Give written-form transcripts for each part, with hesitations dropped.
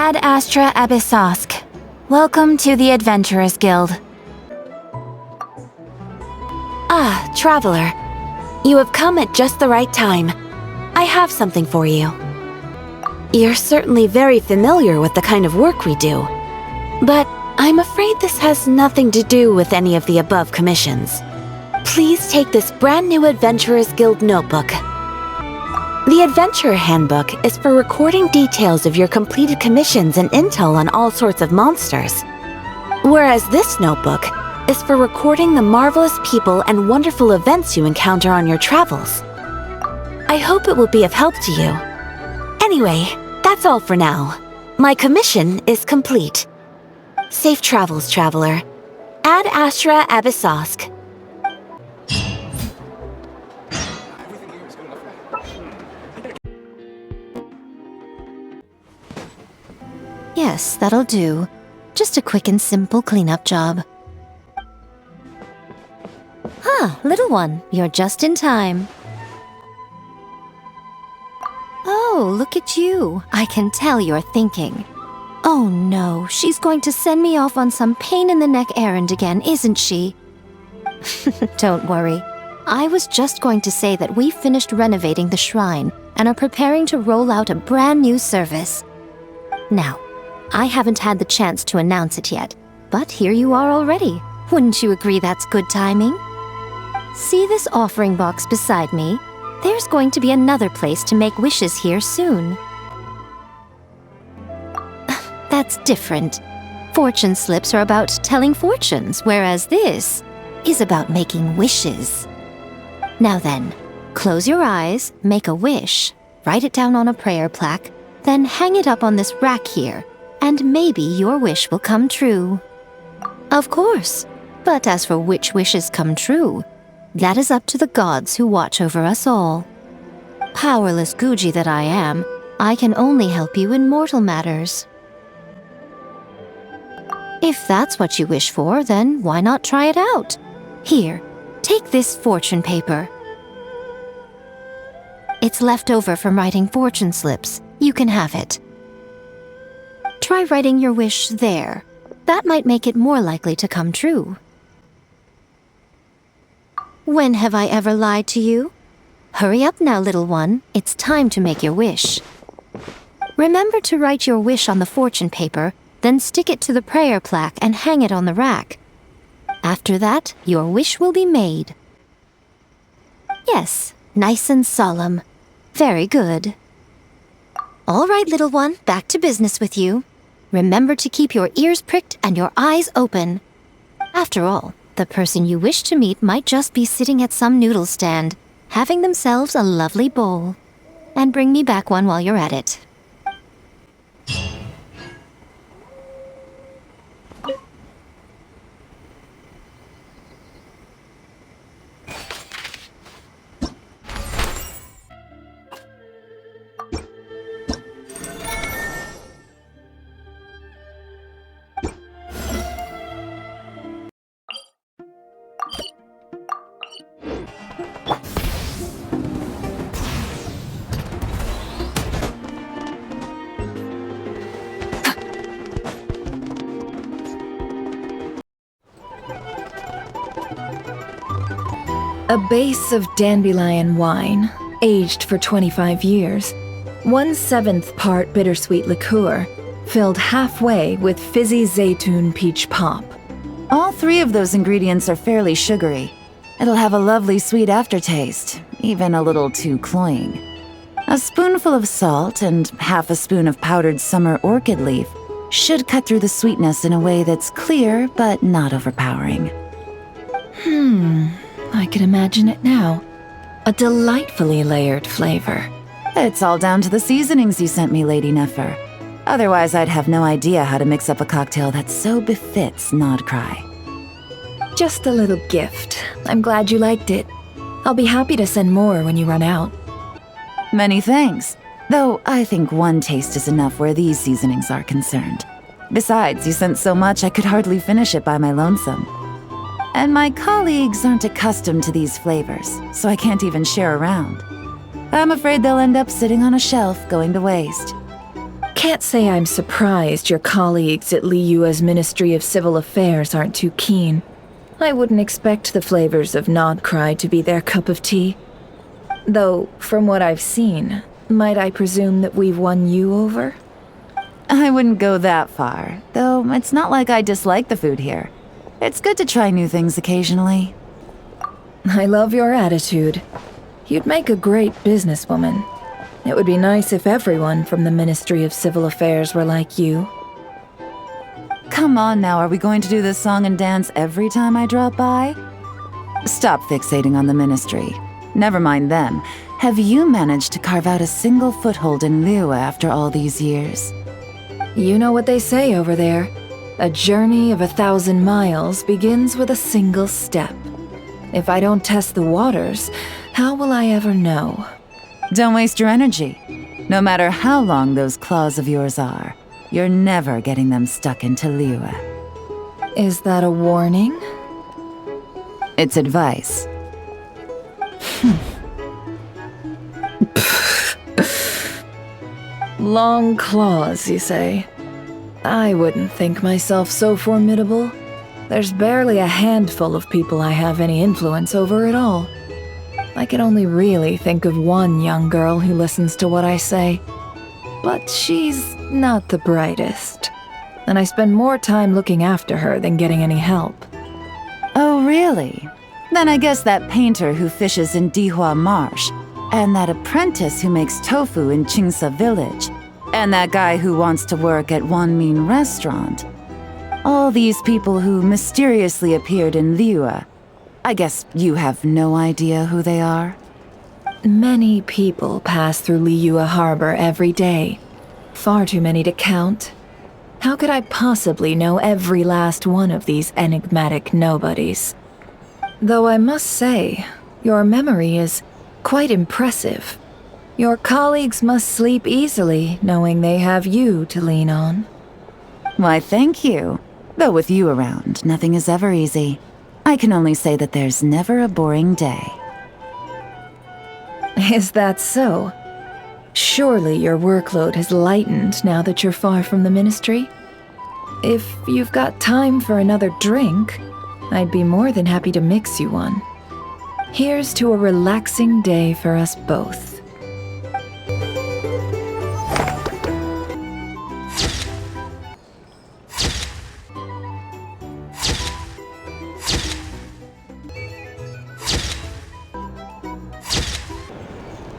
Ad Astra Abyssosk. Welcome to the Adventurers Guild. Ah, traveler. You have come at just the right time. I have something for you. You're certainly very familiar with the kind of work we do. But I'm afraid this has nothing to do with any of the above commissions. Please take this brand new Adventurers Guild notebook. The Adventurer Handbook is for recording details of your completed commissions and intel on all sorts of monsters. Whereas this notebook is for recording the marvelous people and wonderful events you encounter on your travels. I hope it will be of help to you. Anyway, that's all for now. My commission is complete. Safe travels, traveler. Ad Astra Abyssosk. Yes, that'll do. Just a quick and simple cleanup job. Ah, little one, you're just in time. Oh, look at you. I can tell you're thinking. Oh no, she's going to send me off on some pain-in-the-neck errand again, isn't she? Don't worry. I was just going to say that we finished renovating the shrine and are preparing to roll out a brand new service. Now, I haven't had the chance to announce it yet, but here you are already. Wouldn't you agree that's good timing? See this offering box beside me? There's going to be another place to make wishes here soon. That's different. Fortune slips are about telling fortunes, whereas this is about making wishes. Now then, close your eyes, make a wish, write it down on a prayer plaque, then hang it up on this rack here, and maybe your wish will come true. Of course, but as for which wishes come true, that is up to the gods who watch over us all. Powerless Guji that I am, I can only help you in mortal matters. If that's what you wish for, then why not try it out? Here, take this fortune paper. It's left over from writing fortune slips. You can have it. Try writing your wish there. That might make it more likely to come true. When have I ever lied to you? Hurry up now, little one. It's time to make your wish. Remember to write your wish on the fortune paper, then stick it to the prayer plaque and hang it on the rack. After that, your wish will be made. Yes, nice and solemn. Very good. All right, little one, back to business with you. Remember to keep your ears pricked and your eyes open. After all, the person you wish to meet might just be sitting at some noodle stand, having themselves a lovely bowl. And bring me back one while you're at it. A base of dandelion wine, aged for 25 years. 1/7 part bittersweet liqueur, filled halfway with fizzy zaytun peach pop. All three of those ingredients are fairly sugary. It'll have a lovely sweet aftertaste, even a little too cloying. A spoonful of salt and half a spoon of powdered summer orchid leaf should cut through the sweetness in a way that's clear but not overpowering. I can imagine it now. A delightfully layered flavor. It's all down to the seasonings you sent me, Lady Nefer. Otherwise, I'd have no idea how to mix up a cocktail that so befits Nodcry. Just a little gift. I'm glad you liked it. I'll be happy to send more when you run out. Many thanks. Though I think one taste is enough where these seasonings are concerned. Besides, you sent so much I could hardly finish it by my lonesome. And my colleagues aren't accustomed to these flavors, so I can't even share around. I'm afraid they'll end up sitting on a shelf going to waste. can't say I'm surprised your colleagues at Liyue's Ministry of Civil Affairs aren't too keen. I wouldn't expect the flavors of Nodcry to be their cup of tea. Though, from what I've seen, might I presume that we've won you over? I wouldn't go that far, though it's not like I dislike the food here. It's good to try new things occasionally. I love your attitude. You'd make a great businesswoman. It would be nice if everyone from the Ministry of Civil Affairs were like you. Come on now, are we going to do this song and dance every time I drop by? Stop fixating on the Ministry. Never mind them. Have you managed to carve out a single foothold in Liyue after all these years? You know what they say over there. A journey of 1,000 miles begins with a single step. If I don't test the waters, how will I ever know? Don't waste your energy. No matter how long those claws of yours are, you're never getting them stuck into Liyue. Is that a warning? It's advice. Long claws, you say? I wouldn't think myself so formidable. There's barely a handful of people I have any influence over at all. I can only really think of one young girl who listens to what I say. But she's not the brightest. And I spend more time looking after her than getting any help. Oh, really? Then I guess that painter who fishes in Dihua Marsh, and that apprentice who makes tofu in Qingsa Village, and that guy who wants to work at Wanmin Restaurant. All these people who mysteriously appeared in Liyue. I guess you have no idea who they are? Many people pass through Liyue Harbor every day. Far too many to count. How could I possibly know every last one of these enigmatic nobodies? Though I must say, your memory is quite impressive. Your colleagues must sleep easily knowing they have you to lean on. Why, thank you. Though with you around, nothing is ever easy. I can only say that there's never a boring day. Is that so? Surely your workload has lightened now that you're far from the Ministry? If you've got time for another drink, I'd be more than happy to mix you one. Here's to a relaxing day for us both.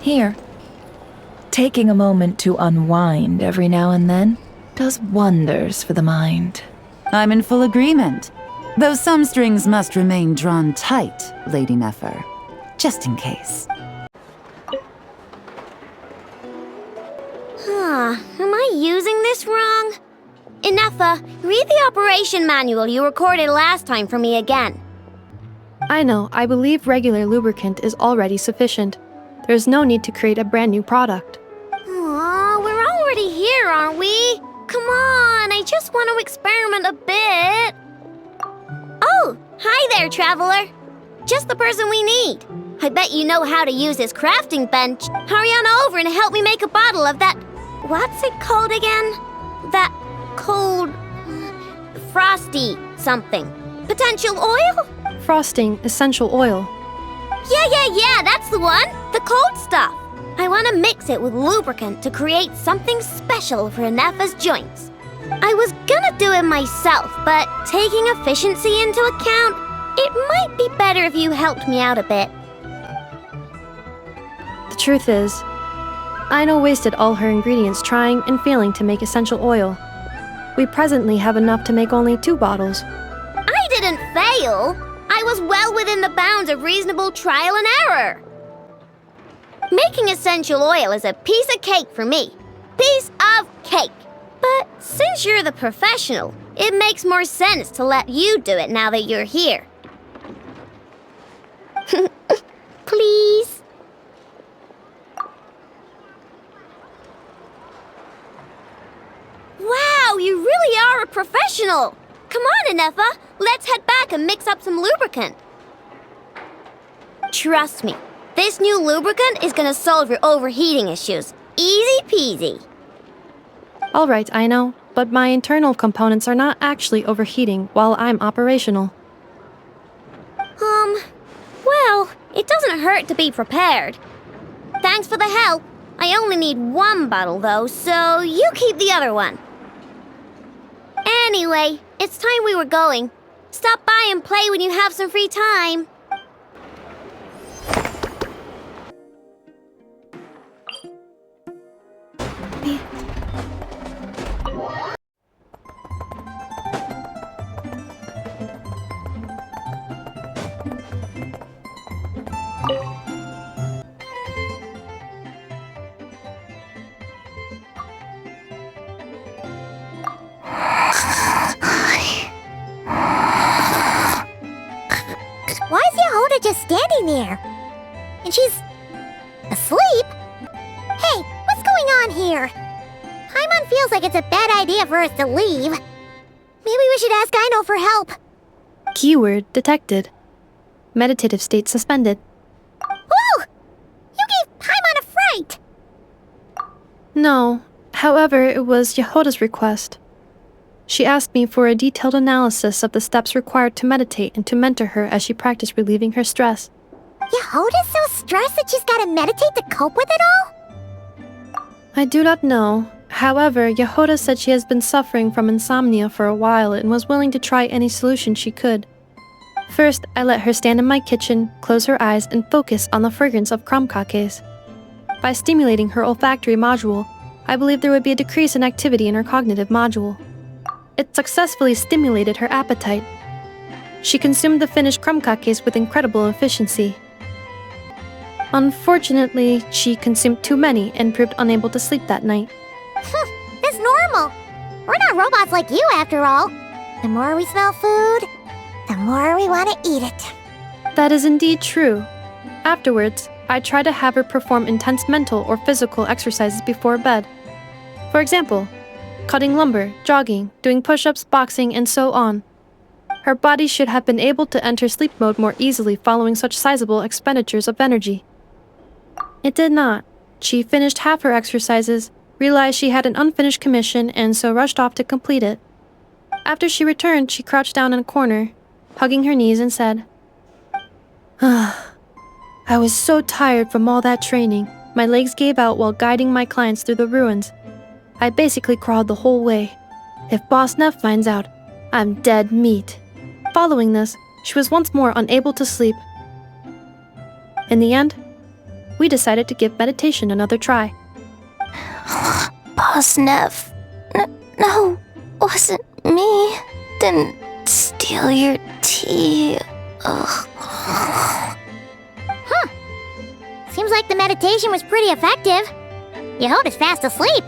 Here. Taking a moment to unwind every now and then does wonders for the mind. I'm in full agreement. Though some strings must remain drawn tight, Lady Nefer. Just in case. Am I using this wrong? Inefa, read the operation manual you recorded last time for me again. I know, I believe regular lubricant is already sufficient. There's no need to create a brand new product. Aw, we're already here, aren't we? Come on, I just want to experiment a bit. Oh, hi there, traveler. Just the person we need. I bet you know how to use this crafting bench. Hurry on over and help me make a bottle of that... What's it called again? That cold... frosty something. Potential oil? Frosting essential oil. Yeah, that's the one. The cold stuff. I want to mix it with lubricant to create something special for Inefa's joints. I was gonna do it myself, but taking efficiency into account, it might be better if you helped me out a bit. The truth is, Aino wasted all her ingredients trying and failing to make essential oil. We presently have enough to make only 2 bottles. I didn't fail. I was well within the bounds of reasonable trial and error. Making essential oil is a piece of cake for me. Piece of cake. But since you're the professional, it makes more sense to let you do it now that you're here. Please? Wow, you really are a professional! Come on, Inefa, let's head back and mix up some lubricant. Trust me, this new lubricant is gonna solve your overheating issues. Easy peasy. Alright, I know, but my internal components are not actually overheating while I'm operational. Well, it doesn't hurt to be prepared. Thanks for the help. I only need one bottle though, so you keep the other one. Anyway, it's time we were going. Stop by and play when you have some free time. Why is Yehoda just standing there? And she's asleep? Hey, what's going on here? Paimon feels like it's a bad idea for us to leave. Maybe we should ask Aino for help. Keyword detected. Meditative state suspended. Whoa! You gave Paimon a fright! No, however, it was Yehoda's request. She asked me for a detailed analysis of the steps required to meditate and to mentor her as she practiced relieving her stress. Yehoda's so stressed that she's gotta meditate to cope with it all? I do not know. However, Yehoda said she has been suffering from insomnia for a while and was willing to try any solution she could. First, I let her stand in my kitchen, close her eyes, and focus on the fragrance of crumb cakes. By stimulating her olfactory module, I believe there would be a decrease in activity in her cognitive module. It successfully stimulated her appetite. She consumed the finished crumb cakes with incredible efficiency. Unfortunately, she consumed too many and proved unable to sleep that night. That's normal. We're not robots like you, after all. The more we smell food, the more we want to eat it. That is indeed true. Afterwards, I try to have her perform intense mental or physical exercises before bed. For example, cutting lumber, jogging, doing push-ups, boxing, and so on. Her body should have been able to enter sleep mode more easily following such sizable expenditures of energy. It did not. She finished half her exercises, realized she had an unfinished commission, and so rushed off to complete it. After she returned, she crouched down in a corner, hugging her knees and said, I was so tired from all that training. My legs gave out while guiding my clients through the ruins. I basically crawled the whole way. If Boss Neff finds out, I'm dead meat. Following this, she was once more unable to sleep. In the end, we decided to give meditation another try. Boss Neff. No, wasn't me. Didn't steal your tea. Ugh. Seems like the meditation was pretty effective. Yehoda's fast asleep.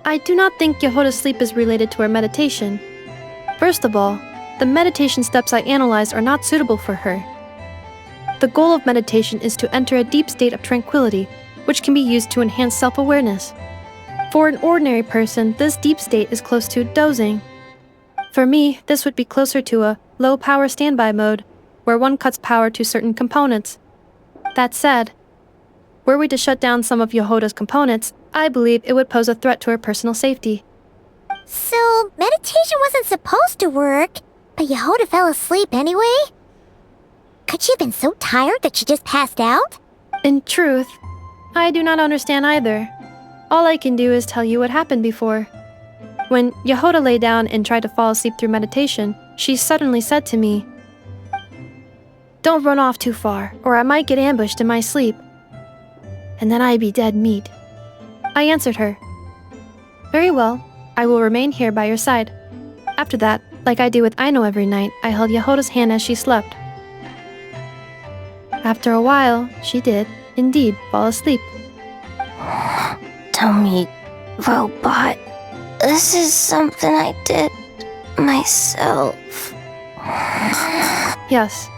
I do not think Yehoda's sleep is related to her meditation. First of all, the meditation steps I analyzed are not suitable for her. The goal of meditation is to enter a deep state of tranquility, which can be used to enhance self-awareness. For an ordinary person, this deep state is close to dozing. For me, this would be closer to a low-power standby mode, where one cuts power to certain components. That said, were we to shut down some of Yehoda's components, I believe it would pose a threat to her personal safety. So, meditation wasn't supposed to work, but Yehoda fell asleep anyway? Could she have been so tired that she just passed out? In truth, I do not understand either. All I can do is tell you what happened before. When Yehoda lay down and tried to fall asleep through meditation, she suddenly said to me, "Don't run off too far, or I might get ambushed in my sleep. And then I'd be dead meat." I answered her, "Very well, I will remain here by your side." After that, like I do with Aino every night, I held Yehoda's hand as she slept. After a while, she did, indeed, fall asleep. Dummy robot. This is something I did myself. Yes.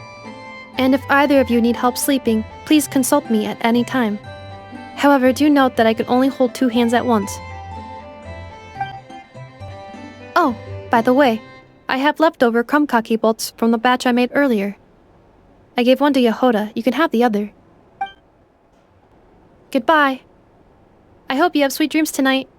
And if either of you need help sleeping, please consult me at any time. However, do note that I can only hold 2 hands at once. Oh, by the way, I have leftover crumb kake bolts from the batch I made earlier. I gave one to Yehoda, you can have the other. Goodbye. I hope you have sweet dreams tonight.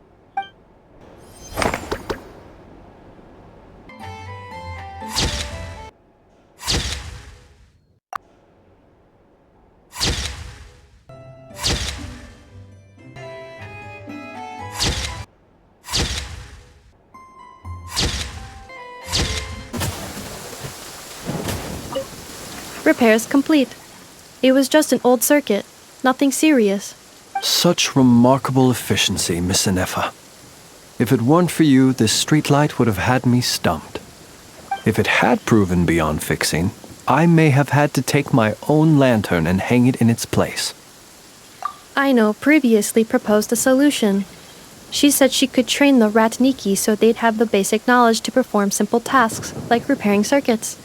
Repairs complete. It was just an old circuit, nothing serious. Such remarkable efficiency, Miss Inefa. If it weren't for you, this streetlight would have had me stumped. If it had proven beyond fixing, I may have had to take my own lantern and hang it in its place. Aino previously proposed a solution. She said she could train the Ratniki so they'd have the basic knowledge to perform simple tasks, like repairing circuits.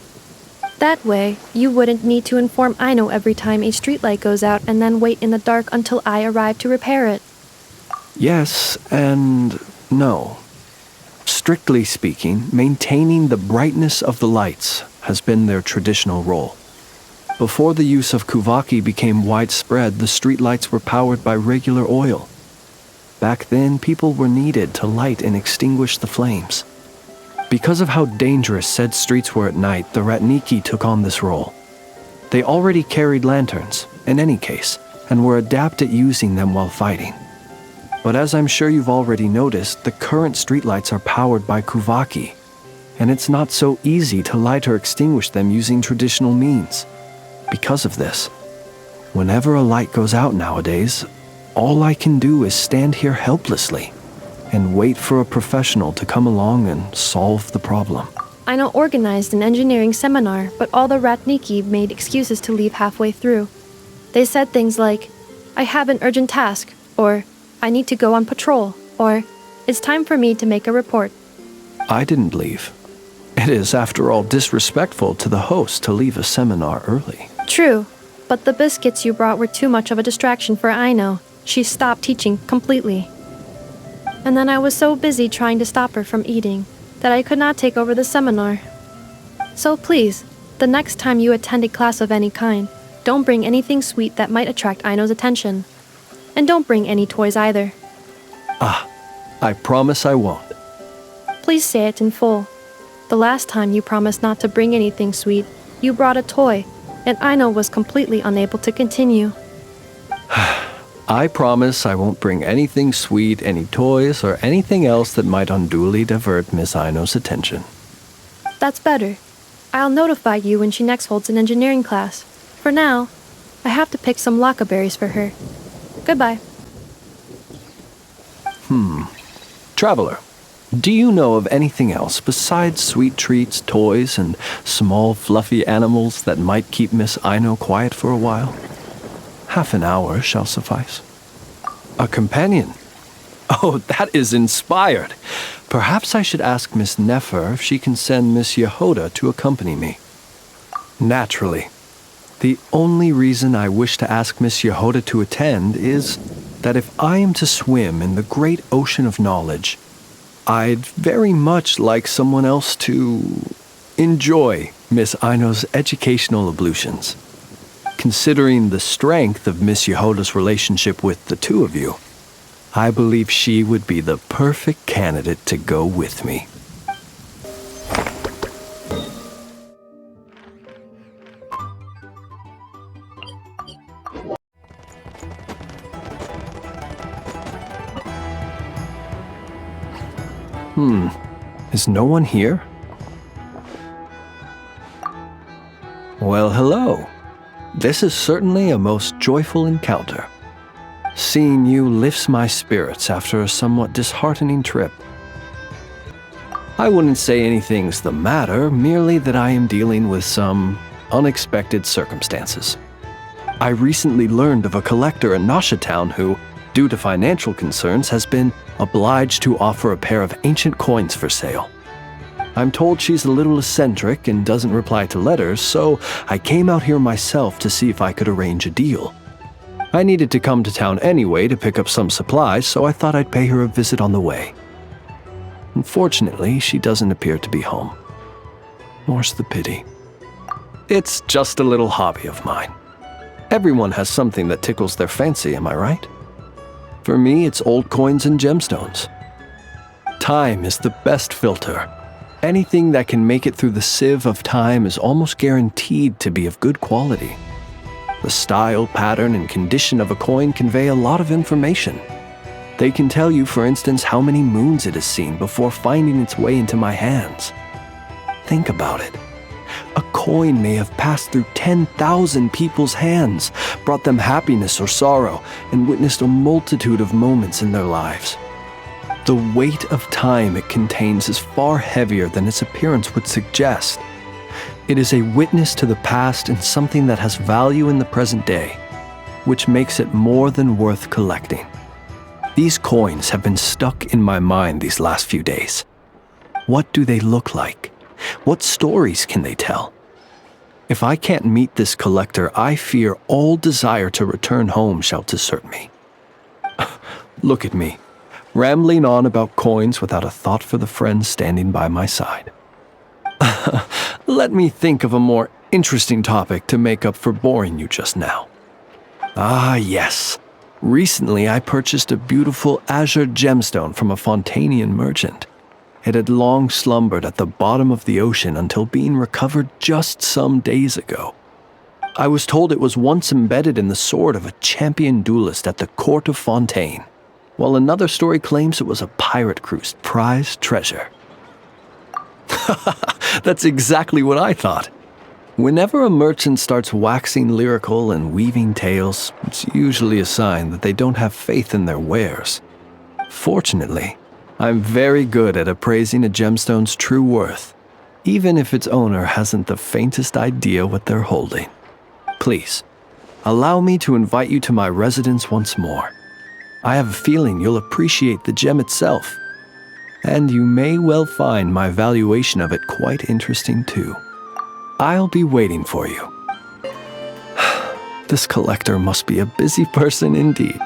That way, you wouldn't need to inform Aino every time a streetlight goes out and then wait in the dark until I arrive to repair it. Yes and no. Strictly speaking, maintaining the brightness of the lights has been their traditional role. Before the use of kuvaki became widespread, the streetlights were powered by regular oil. Back then, people were needed to light and extinguish the flames. Because of how dangerous said streets were at night, the Ratniki took on this role. They already carried lanterns, in any case, and were adept at using them while fighting. But as I'm sure you've already noticed, the current streetlights are powered by kuvaki, and it's not so easy to light or extinguish them using traditional means. Because of this, whenever a light goes out nowadays, all I can do is stand here helplessly and wait for a professional to come along and solve the problem. Aino organized an engineering seminar, but all the Ratniki made excuses to leave halfway through. They said things like, "I have an urgent task," or "I need to go on patrol," or "It's time for me to make a report." I didn't leave. It is, after all, disrespectful to the host to leave a seminar early. True, but the biscuits you brought were too much of a distraction for Aino. She stopped teaching completely. And then I was so busy trying to stop her from eating that I could not take over the seminar. So please, the next time you attend a class of any kind, don't bring anything sweet that might attract Aino's attention. And don't bring any toys either. I promise I won't. Please say it in full. The last time you promised not to bring anything sweet, you brought a toy, and Aino was completely unable to continue. I promise I won't bring anything sweet, any toys, or anything else that might unduly divert Miss Aino's attention. That's better. I'll notify you when she next holds an engineering class. For now, I have to pick some laka berries for her. Goodbye. Traveler, do you know of anything else besides sweet treats, toys, and small fluffy animals that might keep Miss Aino quiet for a while? Half an hour shall suffice. A companion? Oh, that is inspired. Perhaps I should ask Miss Nefer if she can send Miss Yehoda to accompany me. Naturally. The only reason I wish to ask Miss Yehoda to attend is that if I am to swim in the great ocean of knowledge, I'd very much like someone else to enjoy Miss Aino's educational ablutions. Considering the strength of Miss Yehoda's relationship with the two of you, I believe she would be the perfect candidate to go with me. Is no one here? Well, hello. This is certainly a most joyful encounter. Seeing you lifts my spirits after a somewhat disheartening trip. I wouldn't say anything's the matter, merely that I am dealing with some unexpected circumstances. I recently learned of a collector in Nasha Town who, due to financial concerns, has been obliged to offer a pair of ancient coins for sale. I'm told she's a little eccentric and doesn't reply to letters, so I came out here myself to see if I could arrange a deal. I needed to come to town anyway to pick up some supplies, so I thought I'd pay her a visit on the way. Unfortunately, she doesn't appear to be home. More's the pity. It's just a little hobby of mine. Everyone has something that tickles their fancy, am I right? For me, it's old coins and gemstones. Time is the best filter. Anything that can make it through the sieve of time is almost guaranteed to be of good quality. The style, pattern, and condition of a coin convey a lot of information. They can tell you, for instance, how many moons it has seen before finding its way into my hands. Think about it. A coin may have passed through 10,000 people's hands, brought them happiness or sorrow, and witnessed a multitude of moments in their lives. The weight of time it contains is far heavier than its appearance would suggest. It is a witness to the past and something that has value in the present day, which makes it more than worth collecting. These coins have been stuck in my mind these last few days. What do they look like? What stories can they tell? If I can't meet this collector, I fear all desire to return home shall desert me. Look at me, rambling on about coins without a thought for the friend standing by my side. Let me think of a more interesting topic to make up for boring you just now. Ah, yes. Recently, I purchased a beautiful azure gemstone from a Fontanian merchant. It had long slumbered at the bottom of the ocean until being recovered just some days ago. I was told it was once embedded in the sword of a champion duelist at the court of Fontaine, while another story claims it was a pirate crew's prized treasure. That's exactly what I thought. Whenever a merchant starts waxing lyrical and weaving tales, it's usually a sign that they don't have faith in their wares. Fortunately, I'm very good at appraising a gemstone's true worth, even if its owner hasn't the faintest idea what they're holding. Please, allow me to invite you to my residence once more. I have a feeling you'll appreciate the gem itself, and you may well find my valuation of it quite interesting too. I'll be waiting for you. This collector must be a busy person indeed.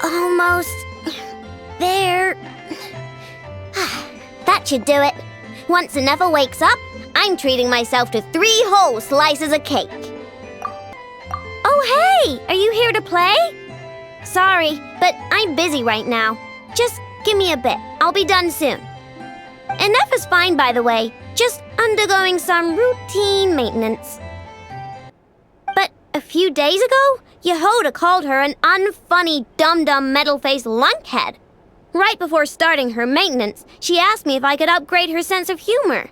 Almost there. That should do it. Once Anefa wakes up, I'm treating myself to 3 whole slices of cake. Oh, hey! Are you here to play? Sorry, but I'm busy right now. Just give me a bit. I'll be done soon. Anefa's fine, by the way. Just undergoing some routine maintenance. But a few days ago, Yehoda called her an unfunny, dum-dum, metal-faced lunkhead. Right before starting her maintenance, she asked me if I could upgrade her sense of humor.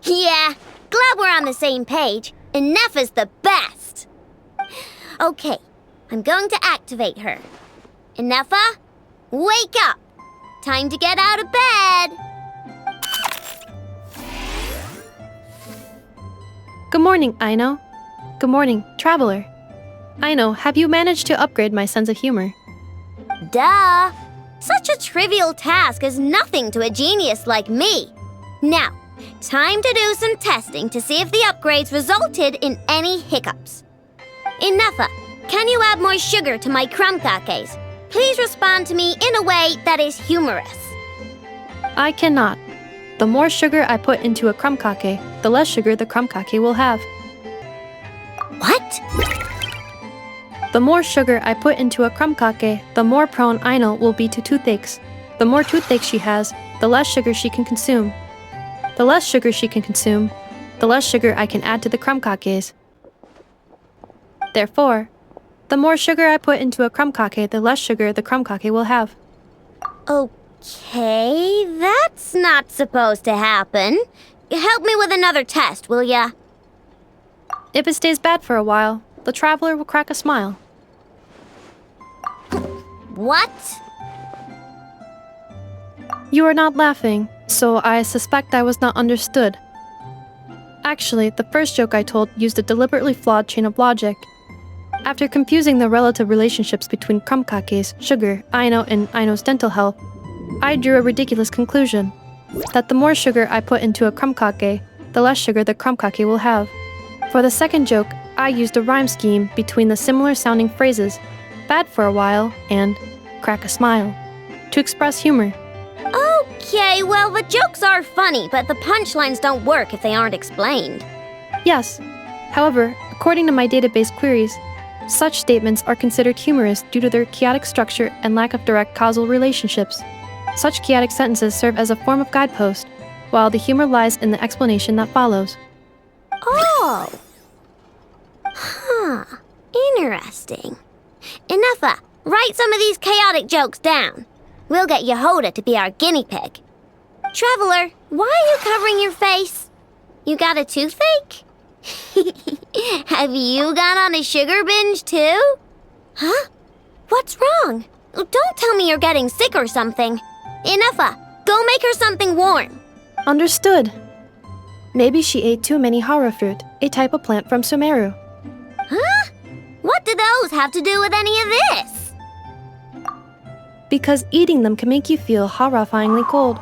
Yeah, glad we're on the same page. Anefa's the best. Okay, I'm going to activate her. Anefa, wake up. Time to get out of bed. Good morning, Aino. Good morning, Traveler. Aino, have you managed to upgrade my sense of humor? Duh. Such a trivial task is nothing to a genius like me. Now, time to do some testing to see if the upgrades resulted in any hiccups. Anefa, can you add more sugar to my crumb cakes? Please respond to me in a way that is humorous. I cannot. The more sugar I put into a crumb cake, the less sugar the crumb cake will have. What? The more sugar I put into a crumb cake, the more prone Aino will be to toothaches. The more toothaches she has, the less sugar she can consume. The less sugar she can consume, the less sugar I can add to the crumb cakes. Therefore, the more sugar I put into a crumb cake, the less sugar the crumb cake will have. Okay, that's not supposed to happen. Help me with another test, will ya? If it stays bad for a while, the traveler will crack a smile. What? You are not laughing, so I suspect I was not understood. Actually, the first joke I told used a deliberately flawed chain of logic. After confusing the relative relationships between crumb cakes, sugar, Aino, and Aino's dental health, I drew a ridiculous conclusion. That the more sugar I put into a crumb cake, the less sugar the crumb cake will have. For the second joke, I used a rhyme scheme between the similar sounding phrases, bad for a while and crack a smile, to express humor. Okay, well, the jokes are funny, but the punchlines don't work if they aren't explained. Yes. However, according to my database queries, such statements are considered humorous due to their chaotic structure and lack of direct causal relationships. Such chaotic sentences serve as a form of guidepost, while the humor lies in the explanation that follows. Oh. Huh. Interesting. Enougha, write some of these chaotic jokes down. We'll get Yehoda to be our guinea pig. Traveler, why are you covering your face? You got a toothache? Have you gone on a sugar binge too? Huh? What's wrong? Don't tell me you're getting sick or something. Enougha, go make her something warm. Understood. Maybe she ate too many hara fruit, a type of plant from Sumeru. Huh? What do those have to do with any of this? Because eating them can make you feel horrifyingly cold.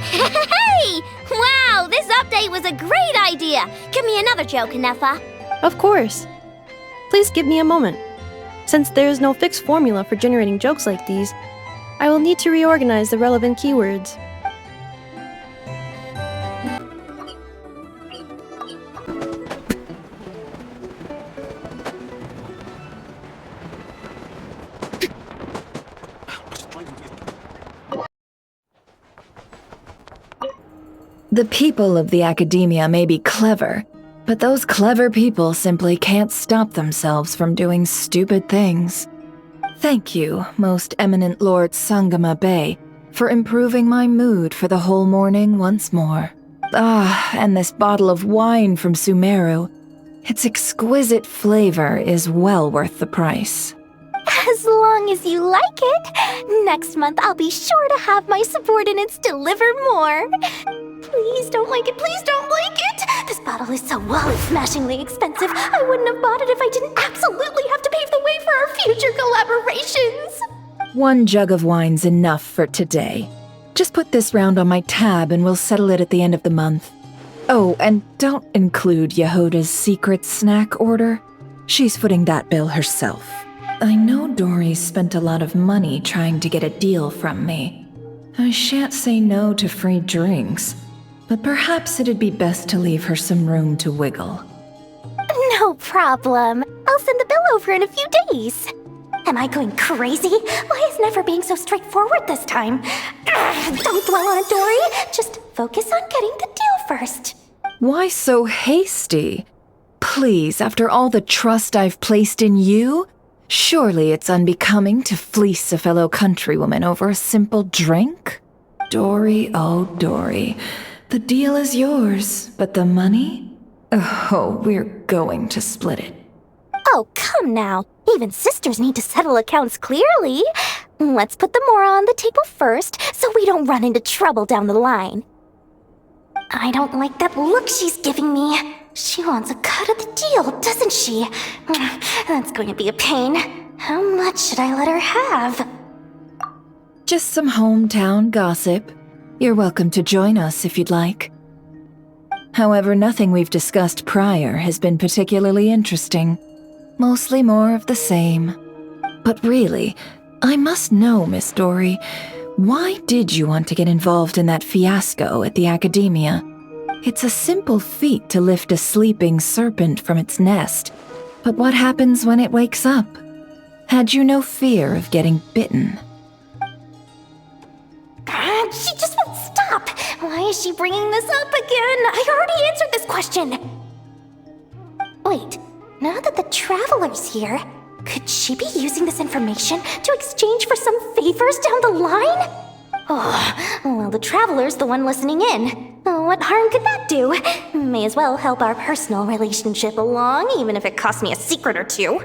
Hey! Wow, this update was a great idea. Give me another joke, Enougha. Of course. Please give me a moment. Since there is no fixed formula for generating jokes like these, I will need to reorganize the relevant keywords. The people of the academia may be clever, but those clever people simply can't stop themselves from doing stupid things. Thank you, most eminent Lord Sangama Bey, for improving my mood for the whole morning once more. Ah, and this bottle of wine from Sumeru. Its exquisite flavor is well worth the price. As long as you like it. Next month, I'll be sure to have my subordinates deliver more. Please don't like it, please don't like it! This bottle is so wallet-smashingly expensive, I wouldn't have bought it if I didn't absolutely have to pave the way for our future collaborations! 1 jug of wine's enough for today. Just put this round on my tab and we'll settle it at the end of the month. Oh, and don't include Yehoda's secret snack order. She's footing that bill herself. I know Dory spent a lot of money trying to get a deal from me. I shan't say no to free drinks, but perhaps it'd be best to leave her some room to wiggle. No problem. I'll send the bill over in a few days. Am I going crazy? Why is Never being so straightforward this time? Don't dwell on it, Dory. Just focus on getting the deal first. Why so hasty? Please, after all the trust I've placed in you, surely it's unbecoming to fleece a fellow countrywoman over a simple drink? Dory, oh Dory, the deal is yours, but the money? Oh, we're going to split it. Oh, come now. Even sisters need to settle accounts clearly. Let's put the mora on the table first, so we don't run into trouble down the line. I don't like that look she's giving me. She wants a cut of the deal, doesn't she? That's going to be a pain. How much should I let her have? Just some hometown gossip. You're welcome to join us if you'd like. However, nothing we've discussed prior has been particularly interesting. Mostly more of the same. But really, I must know, Miss Dory, why did you want to get involved in that fiasco at the Academia? It's a simple feat to lift a sleeping serpent from its nest, but what happens when it wakes up? Had you no fear of getting bitten? She just won't stop. Why is she bringing this up again? I already answered this question. Wait, now that the Traveler's here, could she be using this information to exchange for some favors down the line? Oh, well, the Traveler's the one listening in. What harm could that do? May as well help our personal relationship along, even if it costs me a secret or two.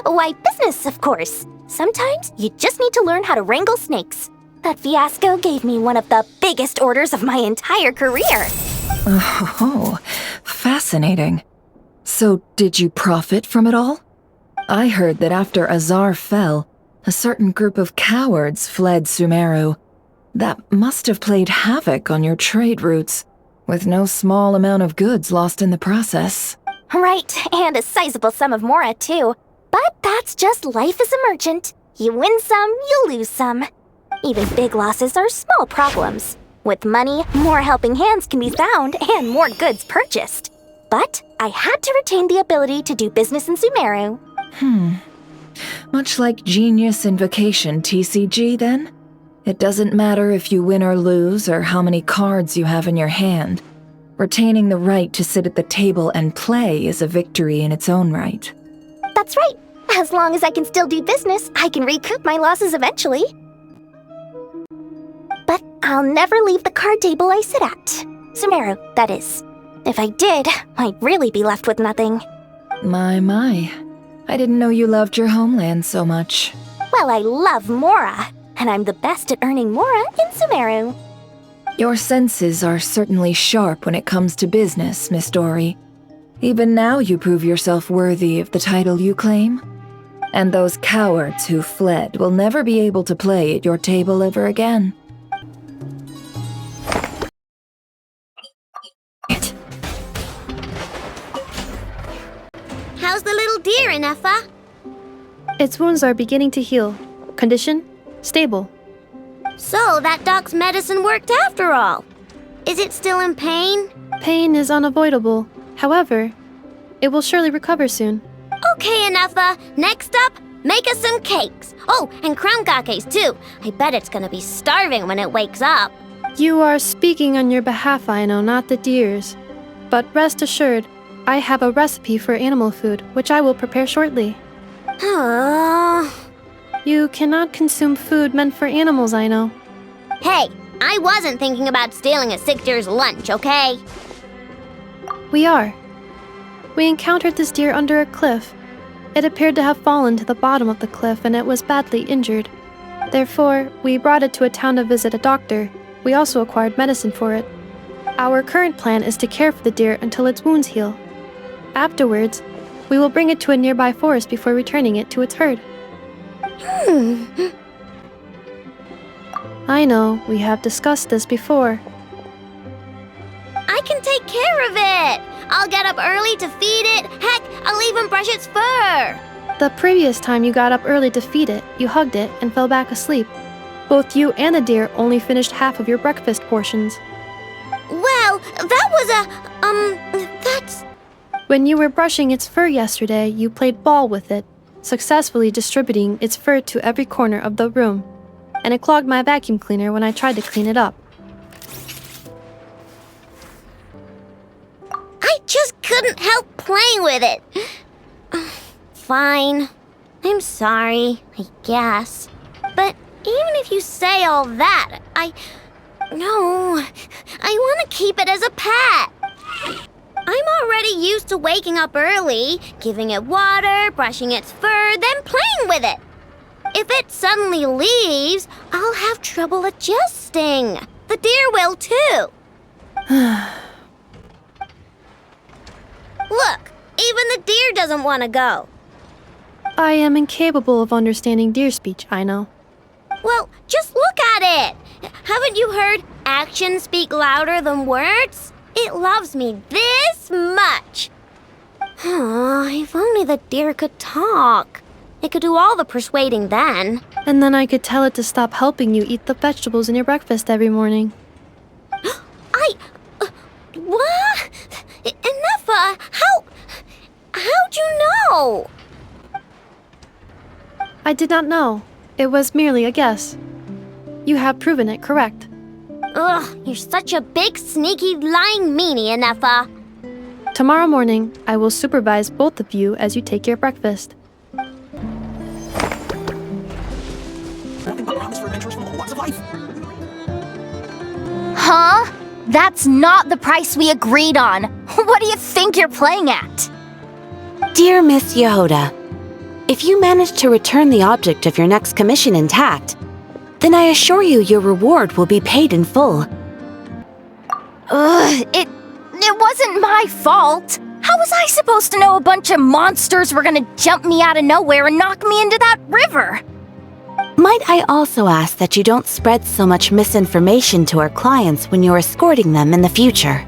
Why, business, of course. Sometimes you just need to learn how to wrangle snakes. That fiasco gave me one of the biggest orders of my entire career. Oh, fascinating. So, did you profit from it all? I heard that after Azar fell, a certain group of cowards fled Sumeru. That must have played havoc on your trade routes, with no small amount of goods lost in the process. Right, and a sizable sum of mora, too. But that's just life as a merchant. You win some, you lose some. Even big losses are small problems. With money, more helping hands can be found and more goods purchased. But I had to retain the ability to do business in Sumeru. Much like Genius Invocation TCG, then? It doesn't matter if you win or lose or how many cards you have in your hand. Retaining the right to sit at the table and play is a victory in its own right. That's right. As long as I can still do business, I can recoup my losses eventually. But I'll never leave the card table I sit at. Sumeru, that is. If I did, I'd really be left with nothing. My. I didn't know you loved your homeland so much. Well, I love Mora, and I'm the best at earning Mora in Sumeru. Your senses are certainly sharp when it comes to business, Miss Dory. Even now you prove yourself worthy of the title you claim. And those cowards who fled will never be able to play at your table ever again. How's the little deer, Inefa? Its wounds are beginning to heal. Condition? Stable. So that dog's medicine worked after all. Is it still in pain? Pain is unavoidable. However, it will surely recover soon. Okay, Inefa. Next up, make us some cakes. Oh, and crown cakes too. I bet it's gonna be starving when it wakes up. You are speaking on your behalf, Aino, not the deer's. But rest assured, I have a recipe for animal food, which I will prepare shortly. You cannot consume food meant for animals, Aino. Hey, I wasn't thinking about stealing a sick deer's lunch, okay? We are. We encountered this deer under a cliff. It appeared to have fallen to the bottom of the cliff and it was badly injured. Therefore, we brought it to a town to visit a doctor. We also acquired medicine for it. Our current plan is to care for the deer until its wounds heal. Afterwards, we will bring it to a nearby forest before returning it to its herd. I know, we have discussed this before. I can take care of it. I'll get up early to feed it. Heck, I'll even brush its fur. The previous time you got up early to feed it, you hugged it and fell back asleep. Both you and the deer only finished half of your breakfast portions. Well, that was that's... When you were brushing its fur yesterday, you played ball with it, successfully distributing its fur to every corner of the room. And it clogged my vacuum cleaner when I tried to clean it up. I just couldn't help playing with it. Fine. I'm sorry, I guess. But even if you say all that, No, I want to keep it as a pet. I'm already used to waking up early, giving it water, brushing its fur, then playing with it. If it suddenly leaves, I'll have trouble adjusting. The deer will too. Look, even the deer doesn't want to go. I am incapable of understanding deer speech, I know. Well, just look at it. Haven't you heard actions speak louder than words? It loves me this much. If only the deer could talk. It could do all the persuading then. And then I could tell it to stop helping you eat the vegetables in your breakfast every morning. What? Inefa, how'd you know? I did not know. It was merely a guess. You have proven it correct. Ugh, you're such a big, sneaky, lying meanie, Inefa. Tomorrow morning, I will supervise both of you as you take your breakfast. Huh? That's not the price we agreed on. What do you think you're playing at? Dear Miss Yehoda, if you manage to return the object of your next commission intact, then I assure you your reward will be paid in full. It wasn't my fault. How was I supposed to know a bunch of monsters were gonna jump me out of nowhere and knock me into that river? Might I also ask that you don't spread so much misinformation to our clients when you're escorting them in the future?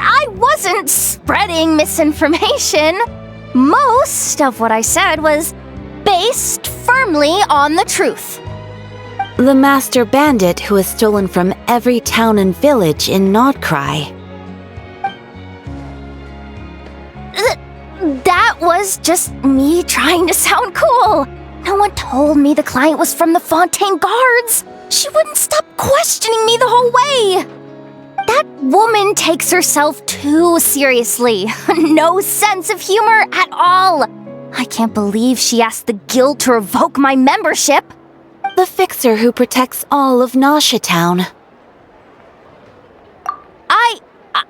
I wasn't spreading misinformation. Most of what I said was based firmly on the truth. The master bandit who has stolen from every town and village in Nodcry. That was just me trying to sound cool. No one told me the client was from the Fontaine Guards. She wouldn't stop questioning me the whole way. That woman takes herself too seriously. No sense of humor at all. I can't believe she asked the guild to revoke my membership. The fixer who protects all of Nasha Town.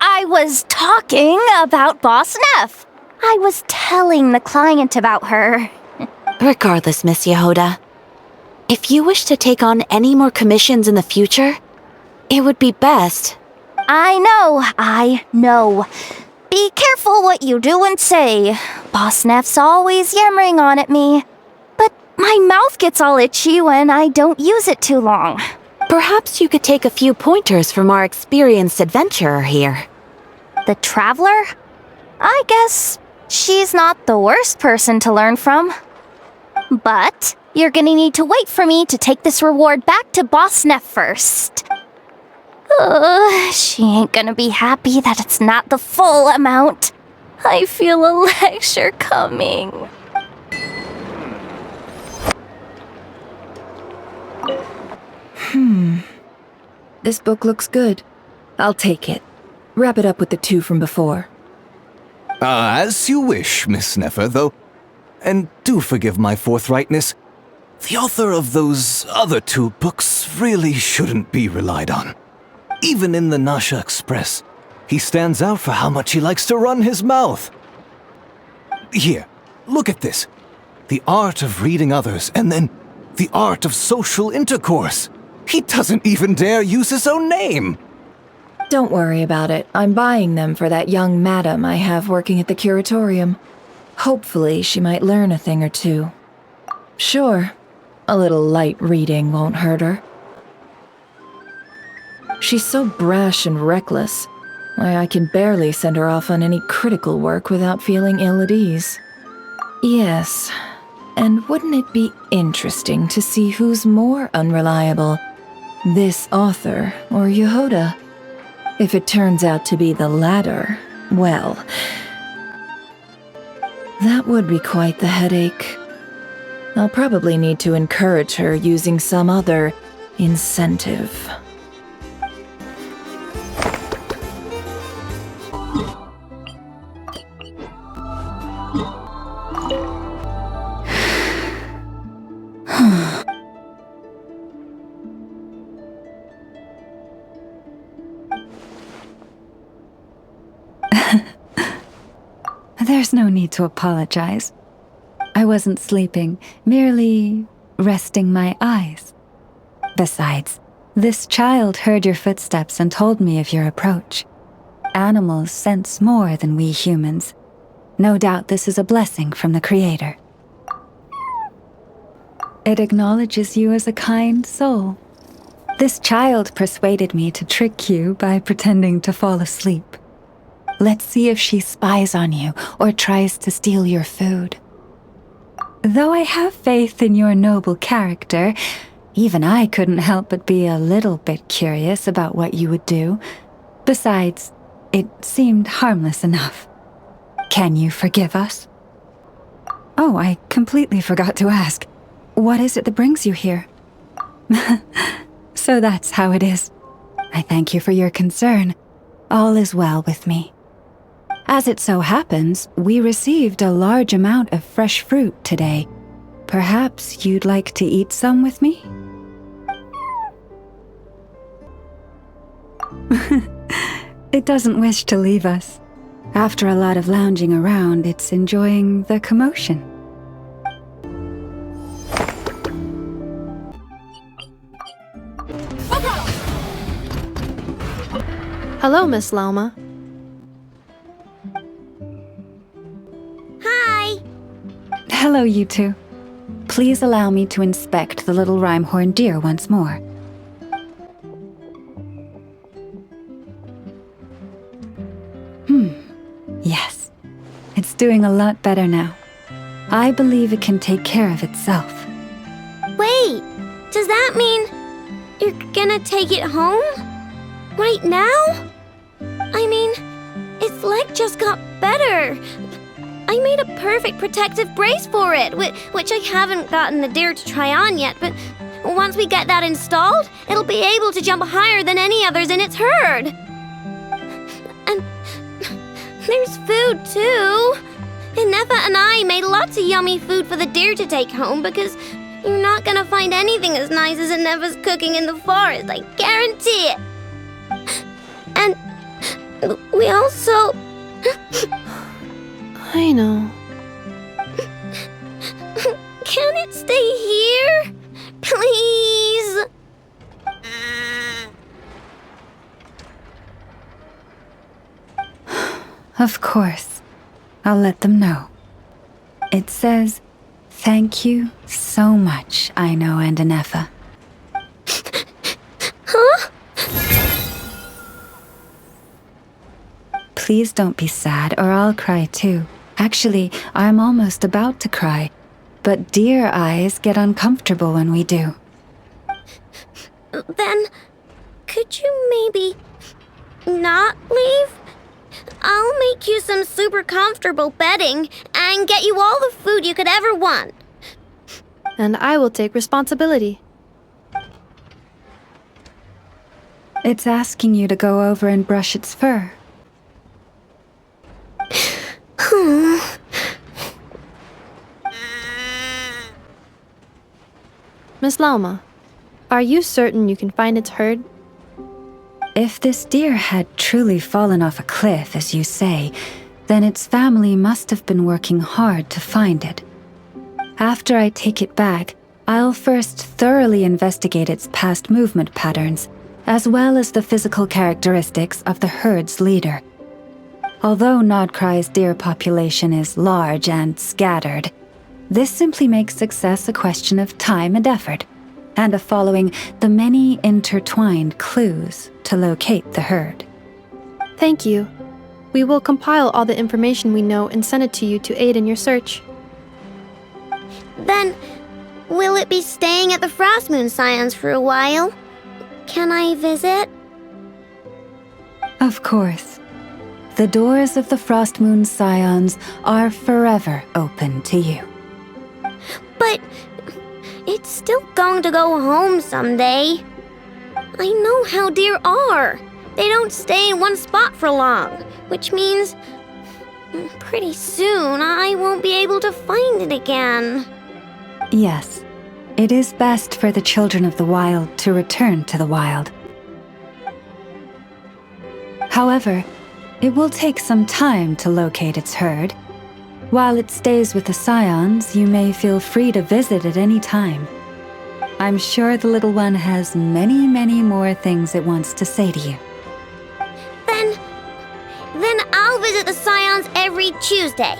I was talking about Boss Neff. I was telling the client about her. Regardless, Miss Yehoda, if you wish to take on any more commissions in the future, it would be best. I know. Be careful what you do and say. Boss Neff's always yammering on at me. But my mouth gets all itchy when I don't use it too long. Perhaps you could take a few pointers from our experienced adventurer here. The Traveler? I guess she's not the worst person to learn from. But you're gonna need to wait for me to take this reward back to Boss Neff first. She ain't gonna be happy that it's not the full amount. I feel a lecture coming. This book looks good. I'll take it. Wrap it up with the 2 from before. As you wish, Miss Neffer, though. And do forgive my forthrightness. The author of those other 2 books really shouldn't be relied on. Even in the Nasha Express, he stands out for how much he likes to run his mouth. Here, look at this. The art of reading others, and then the art of social intercourse. He doesn't even dare use his own name. Don't worry about it. I'm buying them for that young madam I have working at the curatorium. Hopefully she might learn a thing or 2. Sure, a little light reading won't hurt her. She's so brash and reckless. Why, I can barely send her off on any critical work without feeling ill at ease. Yes, and wouldn't it be interesting to see who's more unreliable? This author or Yehoda? If it turns out to be the latter, well, that would be quite the headache. I'll probably need to encourage her using some other incentive. There's no need to apologize. I wasn't sleeping, merely resting my eyes. Besides, this child heard your footsteps and told me of your approach. Animals sense more than we humans. No doubt this is a blessing from the Creator. It acknowledges you as a kind soul. This child persuaded me to trick you by pretending to fall asleep. Let's see if she spies on you or tries to steal your food. Though I have faith in your noble character, even I couldn't help but be a little bit curious about what you would do. Besides, it seemed harmless enough. Can you forgive us? Oh, I completely forgot to ask. What is it that brings you here? So that's how it is. I thank you for your concern. All is well with me. As it so happens, we received a large amount of fresh fruit today. Perhaps you'd like to eat some with me? It doesn't wish to leave us. After a lot of lounging around, it's enjoying the commotion. Hello, Miss Lauma. Hi! Hello, you two. Please allow me to inspect the little rhyme-horned deer once more. Yes. It's doing a lot better now. I believe it can take care of itself. Wait, does that mean you're gonna take it home? Right now? I mean, its leg just got better. I made a perfect protective brace for it, which I haven't gotten the deer to try on yet, but once we get that installed, it'll be able to jump higher than any others in its herd. And there's food, too. Nefa and I made lots of yummy food for the deer to take home because you're not gonna find anything as nice as Nefa's cooking in the forest, I guarantee it. And we also... I know. Can it stay here? Please? Of course. I'll let them know. It says, "Thank you so much, Aino and Nefa." Huh? Please don't be sad, or I'll cry too. Actually, I'm almost about to cry. But deer eyes get uncomfortable when we do. Then, could you maybe not leave? I'll make you some super comfortable bedding and get you all the food you could ever want. And I will take responsibility. It's asking you to go over and brush its fur. Miss Lauma, are you certain you can find its herd? If this deer had truly fallen off a cliff, as you say, then its family must have been working hard to find it. After I take it back, I'll first thoroughly investigate its past movement patterns, as well as the physical characteristics of the herd's leader. Although Nodcry's deer population is large and scattered, this simply makes success a question of time and effort, and of following the many intertwined clues to locate the herd. Thank you. We will compile all the information we know and send it to you to aid in your search. Then, will it be staying at the Frost Moon Scions for a while? Can I visit? Of course. The doors of the Frost Moon Scions are forever open to you. But it's still going to go home someday. I know how deer are. They don't stay in one spot for long, which means pretty soon I won't be able to find it again. Yes, it is best for the children of the wild to return to the wild. However, it will take some time to locate its herd. While it stays with the Scions, you may feel free to visit at any time. I'm sure the little one has many, many more things it wants to say to you. Then I'll visit the Scions every Tuesday.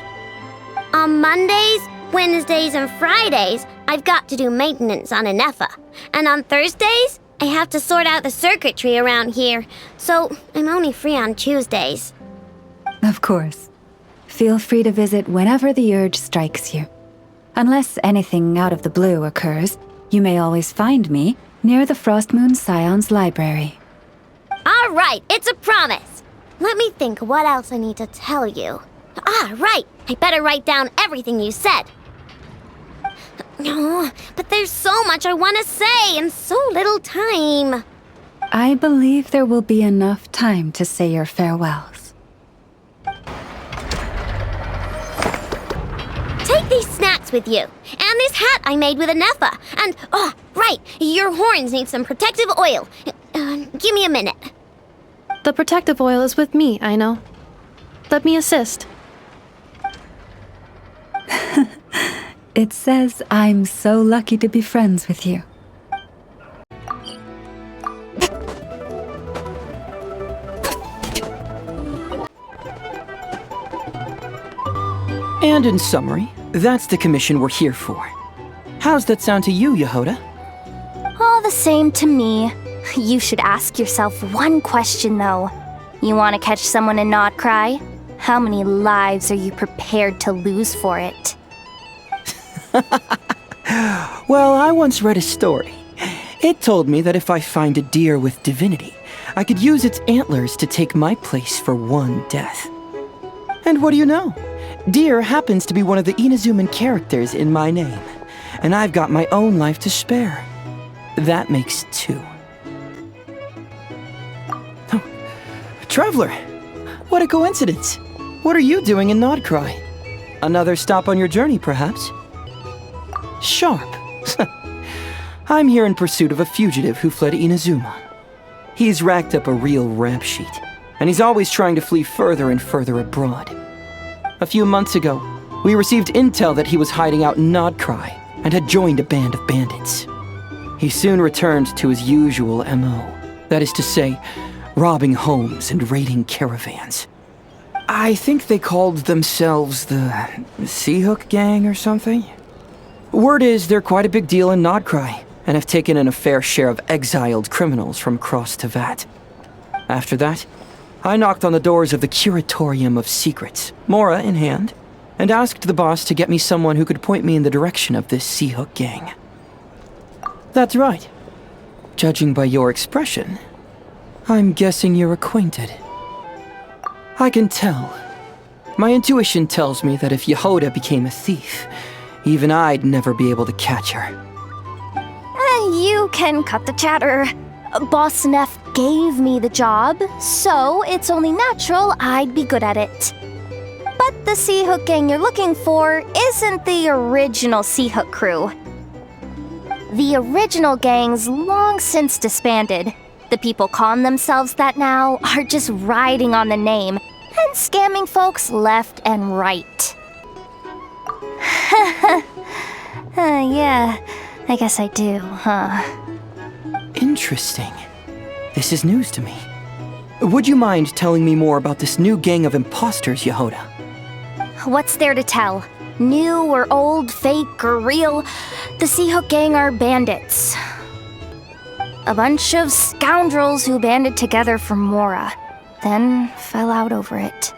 On Mondays, Wednesdays, and Fridays, I've got to do maintenance on Nefa. And on Thursdays, I have to sort out the circuitry around here, so I'm only free on Tuesdays. Of course. Feel free to visit whenever the urge strikes you. Unless anything out of the blue occurs, you may always find me near the Frost Moon Scions library. All right, it's a promise. Let me think what else I need to tell you. Right, I better write down everything you said. Oh, but there's so much I want to say and so little time. I believe there will be enough time to say your farewells. Take these snacks with you, and this hat I made with Nefa. And, right, your horns need some protective oil. Give me a minute. The protective oil is with me, I know. Let me assist. It says I'm so lucky to be friends with you. And in summary, that's the commission we're here for. How's that sound to you, Yehoda? All the same to me. You should ask yourself one question, though. You want to catch someone and not cry? How many lives are you prepared to lose for it? Well, I once read a story. It told me that if I find a deer with divinity, I could use its antlers to take my place for one death. And what do you know? Deer happens to be one of the Inazuman characters in my name, and I've got my own life to spare. That makes 2. Oh, Traveler, what a coincidence. What are you doing in Nodcry? Another stop on your journey, perhaps? Sharp. I'm here in pursuit of a fugitive who fled Inazuma. He's racked up a real rap sheet, and he's always trying to flee further and further abroad. A few months ago, we received intel that he was hiding out in Nodcry and had joined a band of bandits. He soon returned to his usual MO, that is to say, robbing homes and raiding caravans. I think they called themselves the Seahook Gang or something. Word is they're quite a big deal in Nodcry, and have taken in a fair share of exiled criminals from across Tevat. After that, I knocked on the doors of the Curatorium of Secrets, Mora in hand, and asked the boss to get me someone who could point me in the direction of this Seahook Gang. That's right. Judging by your expression, I'm guessing you're acquainted. I can tell. My intuition tells me that if Yehoda became a thief, even I'd never be able to catch her. You can cut the chatter. Boss Neff gave me the job, so it's only natural I'd be good at it. But the Seahook Gang you're looking for isn't the original Seahook crew. The original gang's long since disbanded. The people calling themselves that now are just riding on the name and scamming folks left and right. Yeah, I guess I do, huh? Interesting. This is news to me. Would you mind telling me more about this new gang of imposters, Yehoda? What's there to tell? New or old, fake or real, the Seahook Gang are bandits. A bunch of scoundrels who banded together for Mora, then fell out over it.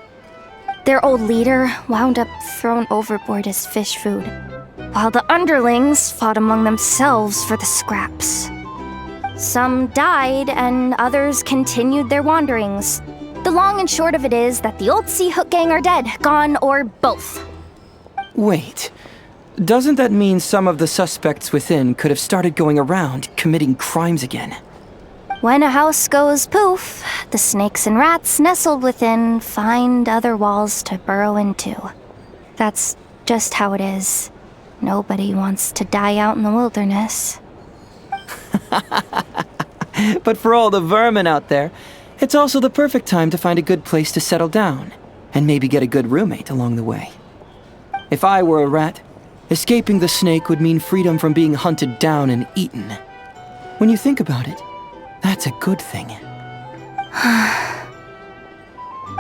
Their old leader wound up thrown overboard as fish food, while the underlings fought among themselves for the scraps. Some died and others continued their wanderings. The long and short of it is that the old Seahook Gang are dead, gone, or both. Wait, doesn't that mean some of the suspects within could have started going around committing crimes again? When a house goes poof, the snakes and rats nestled within find other walls to burrow into. That's just how it is. Nobody wants to die out in the wilderness. But for all the vermin out there, it's also the perfect time to find a good place to settle down, and maybe get a good roommate along the way. If I were a rat, escaping the snake would mean freedom from being hunted down and eaten. When you think about it, that's a good thing.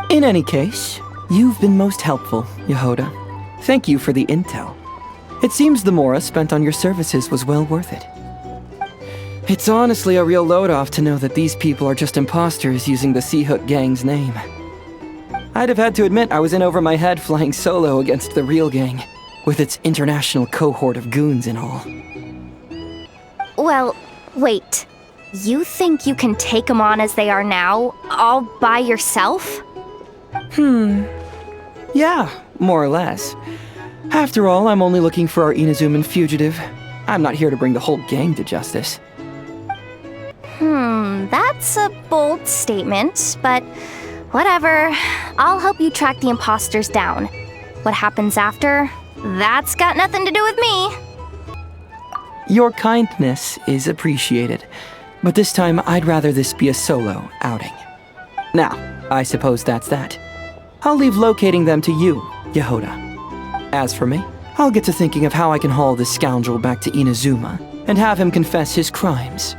In any case, you've been most helpful, Yehoda. Thank you for the intel. It seems the Mora spent on your services was well worth it. It's honestly a real load-off to know that these people are just imposters using the Seahook Gang's name. I'd have had to admit I was in over my head flying solo against the real gang, with its international cohort of goons and all. Well, wait. You think you can take them on as they are now, all by yourself? Yeah, more or less. After all, I'm only looking for our Inazuman fugitive. I'm not here to bring the whole gang to justice. That's a bold statement, but whatever. I'll help you track the imposters down. What happens after? That's got nothing to do with me. Your kindness is appreciated, but this time I'd rather this be a solo outing. Now, I suppose that's that. I'll leave locating them to you, Yehoda. As for me, I'll get to thinking of how I can haul this scoundrel back to Inazuma and have him confess his crimes.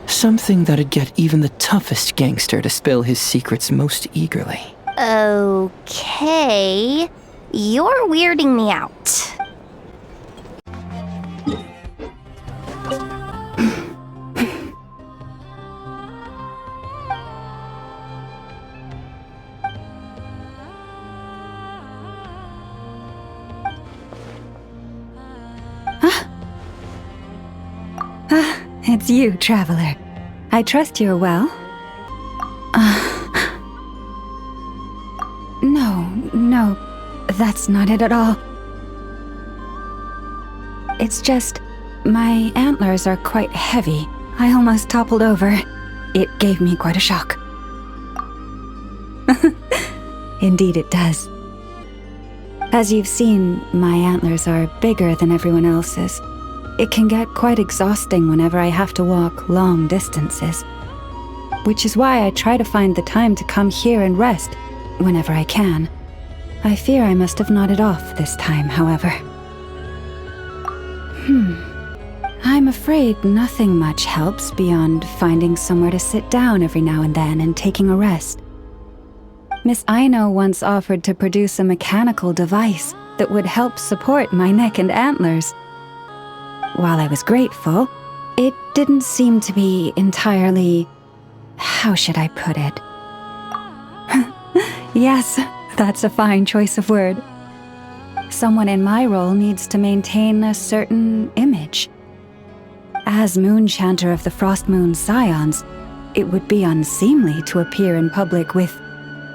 Something that'd get even the toughest gangster to spill his secrets most eagerly. Okay. You're weirding me out. It's you, Traveler. I trust you're well. No, that's not it at all. It's just, my antlers are quite heavy. I almost toppled over. It gave me quite a shock. Indeed it does. As you've seen, my antlers are bigger than everyone else's. It can get quite exhausting whenever I have to walk long distances. Which is why I try to find the time to come here and rest whenever I can. I fear I must have nodded off this time, however. I'm afraid nothing much helps beyond finding somewhere to sit down every now and then and taking a rest. Miss Aino once offered to produce a mechanical device that would help support my neck and antlers. While I was grateful, it didn't seem to be entirely... how should I put it? Yes, that's a fine choice of word. Someone in my role needs to maintain a certain image. As Moon Chanter of the Frost Moon Scions, it would be unseemly to appear in public with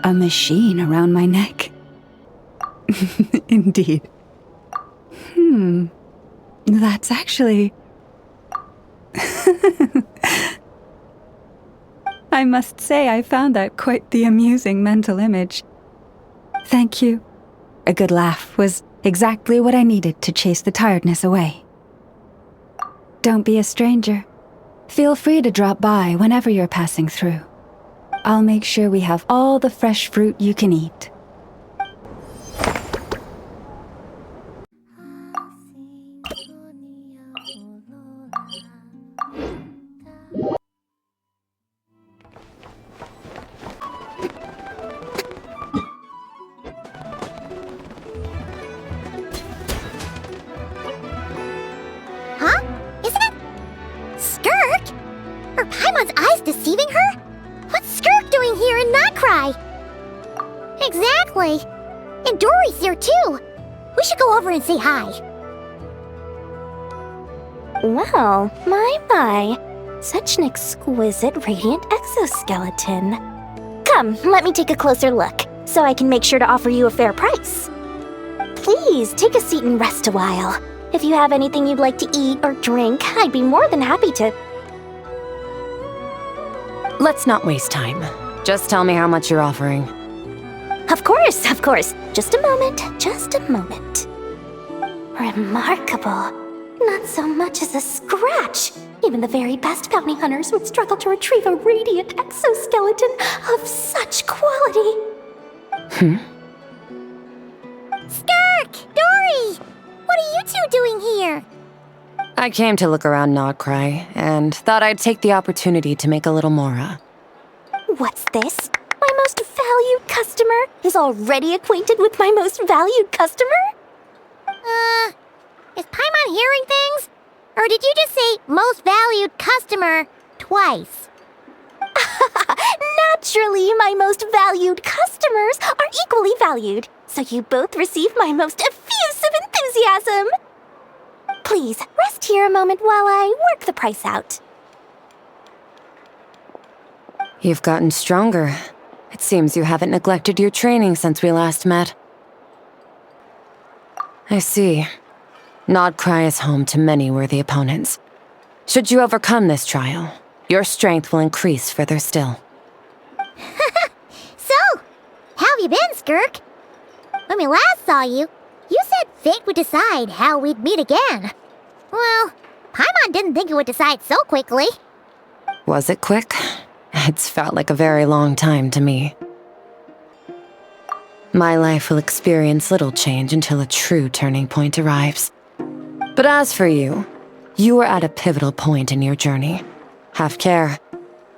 a machine around my neck. Indeed. That's actually... I must say I found that quite the amusing mental image. Thank you. A good laugh was exactly what I needed to chase the tiredness away. Don't be a stranger. Feel free to drop by whenever you're passing through. I'll make sure we have all the fresh fruit you can eat. Huh? Isn't it... Skirk? Are Paimon's eyes deceiving her? What's Skirk doing here in Notcry? Exactly. And Dory's here too. We should go over and say hi. Well, my. Such an exquisite radiant exoskeleton. Come, let me take a closer look, so I can make sure to offer you a fair price. Please, take a seat and rest a while. If you have anything you'd like to eat or drink, I'd be more than happy to... Let's not waste time. Just tell me how much you're offering. Of course. Just a moment. Remarkable. Not so much as a scratch. Even the very best bounty hunters would struggle to retrieve a radiant exoskeleton of such quality. Skirk! Dory! What are you two doing here? I came to look around Notcry, and thought I'd take the opportunity to make a little mora. What's this? My most valued customer is already acquainted with my most valued customer? Is Paimon hearing things? Or did you just say most valued customer twice? Naturally, my most valued customers are equally valued, so you both receive my most effusive enthusiasm. Please, rest here a moment while I work the price out. You've gotten stronger. It seems you haven't neglected your training since we last met. I see. Notcry is home to many worthy opponents. Should you overcome this trial, your strength will increase further still. So, how have you been, Skirk? When we last saw you, you said fate would decide how we'd meet again. Well, Paimon didn't think it would decide so quickly. Was it quick? It's felt like a very long time to me. My life will experience little change until a true turning point arrives. But as for you, you are at a pivotal point in your journey. Have care.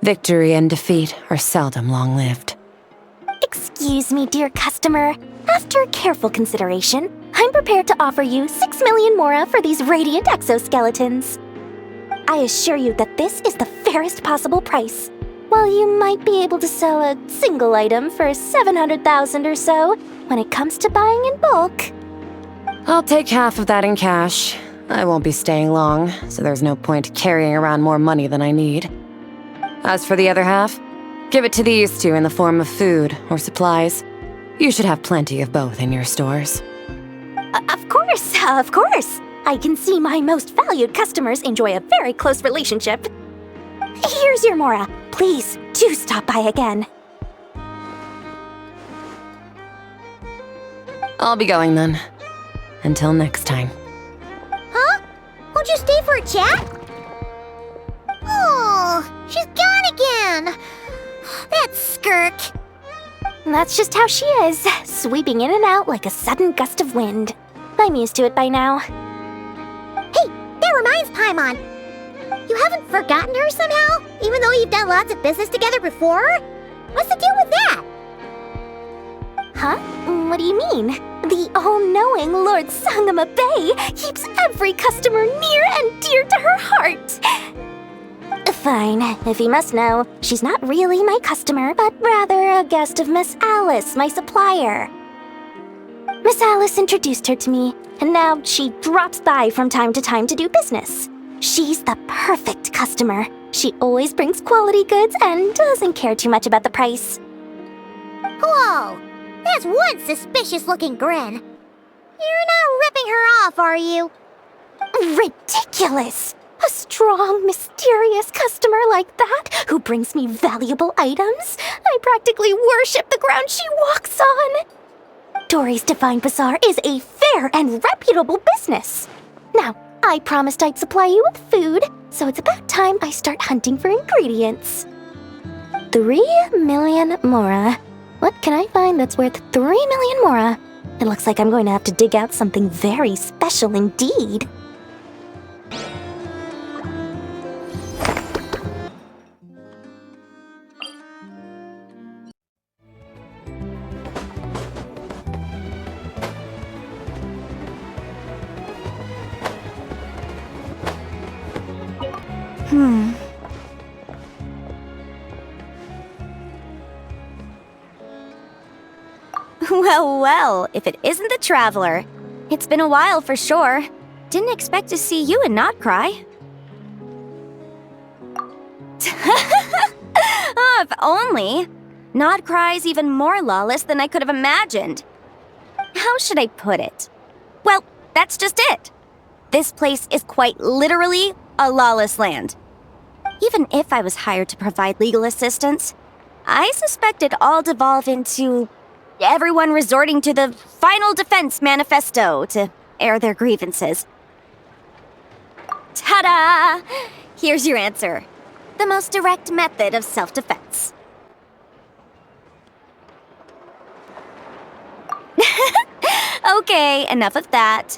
Victory and defeat are seldom long-lived. Excuse me, dear customer. After careful consideration, I'm prepared to offer you 6 million mora for these radiant exoskeletons. I assure you that this is the fairest possible price. While you might be able to sell a single item for 700,000 or so, when it comes to buying in bulk... I'll take half of that in cash. I won't be staying long, so there's no point carrying around more money than I need. As for the other half, give it to these two in the form of food or supplies. You should have plenty of both in your stores. Of course, of course. I can see my most valued customers enjoy a very close relationship. Here's your Mora. Please, do stop by again. I'll be going then. Until next time. Huh? Won't you stay for a chat? Oh, she's gone again. That skirk. That's just how she is, sweeping in and out like a sudden gust of wind. I'm used to it by now. Hey, that reminds Paimon. You haven't forgotten her somehow? Even though you've done lots of business together before? What's the deal with that? Huh? What do you mean? The all-knowing Lord Sangama Bay keeps every customer near and dear to her heart. Fine, if you must know, she's not really my customer, but rather a guest of Miss Alice, my supplier. Miss Alice introduced her to me, and now she drops by from time to time to do business. She's the perfect customer. She always brings quality goods and doesn't care too much about the price. Whoa, that's one suspicious-looking grin. You're not ripping her off, are you? Ridiculous! A strong, mysterious customer like that who brings me valuable items? I practically worship the ground she walks on. Dory's Divine Bazaar is a fair and reputable business. Now, I promised I'd supply you with food, so it's about time I start hunting for ingredients. 3 million Mora. What can I find that's worth 3 million Mora? It looks like I'm going to have to dig out something very special indeed. Well, if it isn't the Traveler. It's been a while for sure. Didn't expect to see you and not cry. Oh, if only. Not Cry's even more lawless than I could have imagined. How should I put it? Well, that's just it. This place is quite literally a lawless land. Even if I was hired to provide legal assistance, I suspect it'd all devolve into everyone resorting to the Final Defense Manifesto to air their grievances. Ta-da! Here's your answer. The most direct method of self-defense. Okay, enough of that.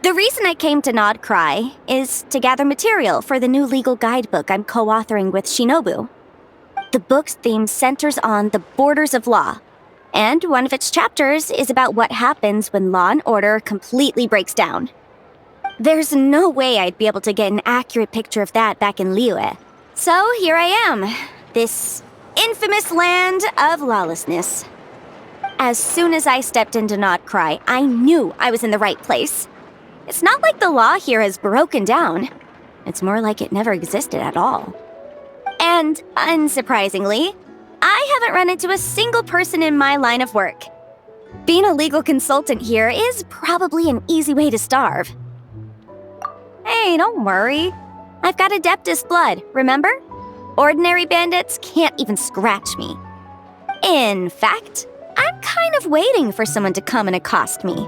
The reason I came to Nod Cry is to gather material for the new legal guidebook I'm co-authoring with Shinobu. The book's theme centers on the borders of law, and one of its chapters is about what happens when law and order completely breaks down. There's no way I'd be able to get an accurate picture of that back in Liyue. So here I am, this infamous land of lawlessness. As soon as I stepped into Nod Cry, I knew I was in the right place. It's not like the law here has broken down. It's more like it never existed at all. And unsurprisingly, I haven't run into a single person in my line of work. Being a legal consultant here is probably an easy way to starve. Hey, don't worry. I've got Adeptus blood, remember? Ordinary bandits can't even scratch me. In fact, I'm kind of waiting for someone to come and accost me.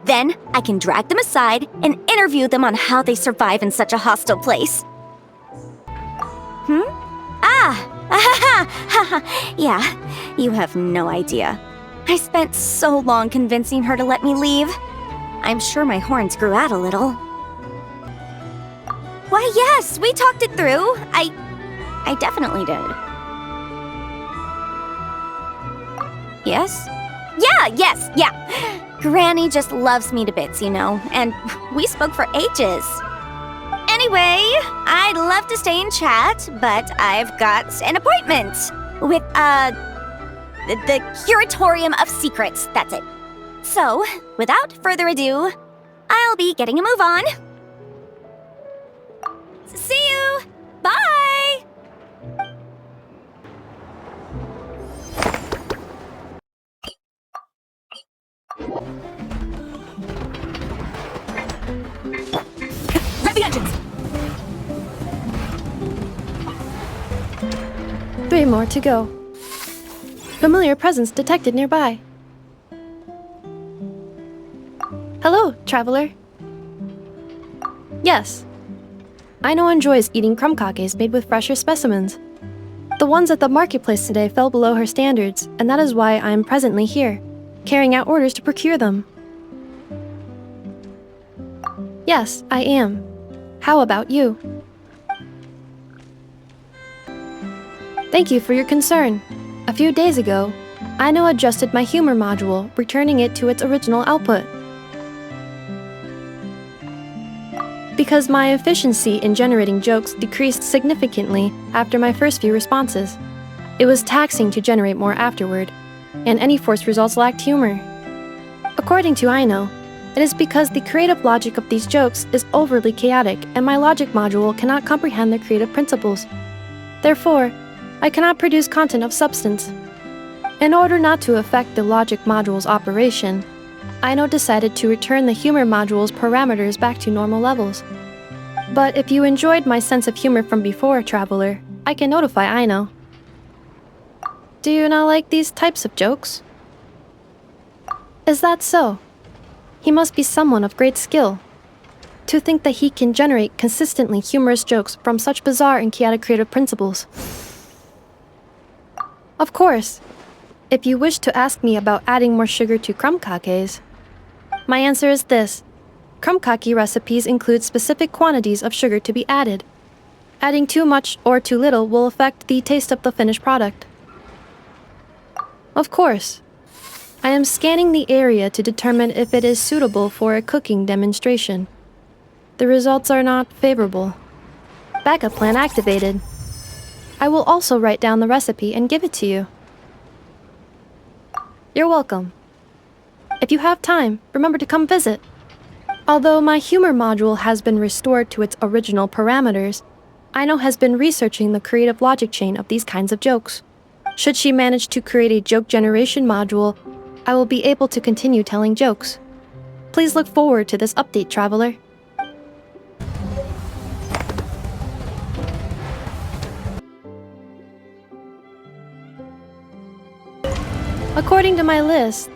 Then I can drag them aside and interview them on how they survive in such a hostile place. Yeah, you have no idea. I spent so long convincing her to let me leave. I'm sure my horns grew out a little. Why, yes, we talked it through. I definitely did. Yes? Yeah. Granny just loves me to bits, you know, and we spoke for ages. Anyway, I'd love to stay and chat, but I've got an appointment with, the Curatorium of Secrets, that's it. So, without further ado, I'll be getting a move on. See you! Bye! 3 more to go. Familiar presence detected nearby. Hello, traveler. Yes. Aino enjoys eating crumb kakes made with fresher specimens. The ones at the marketplace today fell below her standards, and that is why I am presently here, carrying out orders to procure them. Yes, I am. How about you? Thank you for your concern. A few days ago, Aino adjusted my humor module, returning it to its original output. Because my efficiency in generating jokes decreased significantly after my first few responses, it was taxing to generate more afterward, and any forced results lacked humor. According to Aino, it is because the creative logic of these jokes is overly chaotic and my logic module cannot comprehend their creative principles. Therefore, I cannot produce content of substance. In order not to affect the logic module's operation, Aino decided to return the humor module's parameters back to normal levels. But if you enjoyed my sense of humor from before, traveler, I can notify Aino. Do you not like these types of jokes? Is that so? He must be someone of great skill. To think that he can generate consistently humorous jokes from such bizarre and chaotic creative principles. Of course, if you wish to ask me about adding more sugar to crumb kakes, my answer is this. Crumb kake recipes include specific quantities of sugar to be added. Adding too much or too little will affect the taste of the finished product. Of course, I am scanning the area to determine if it is suitable for a cooking demonstration. The results are not favorable. Backup plan activated. I will also write down the recipe and give it to you. You're welcome. If you have time, remember to come visit. Although my humor module has been restored to its original parameters, Aino has been researching the creative logic chain of these kinds of jokes. Should she manage to create a joke generation module, I will be able to continue telling jokes. Please look forward to this update, traveler. According to my list,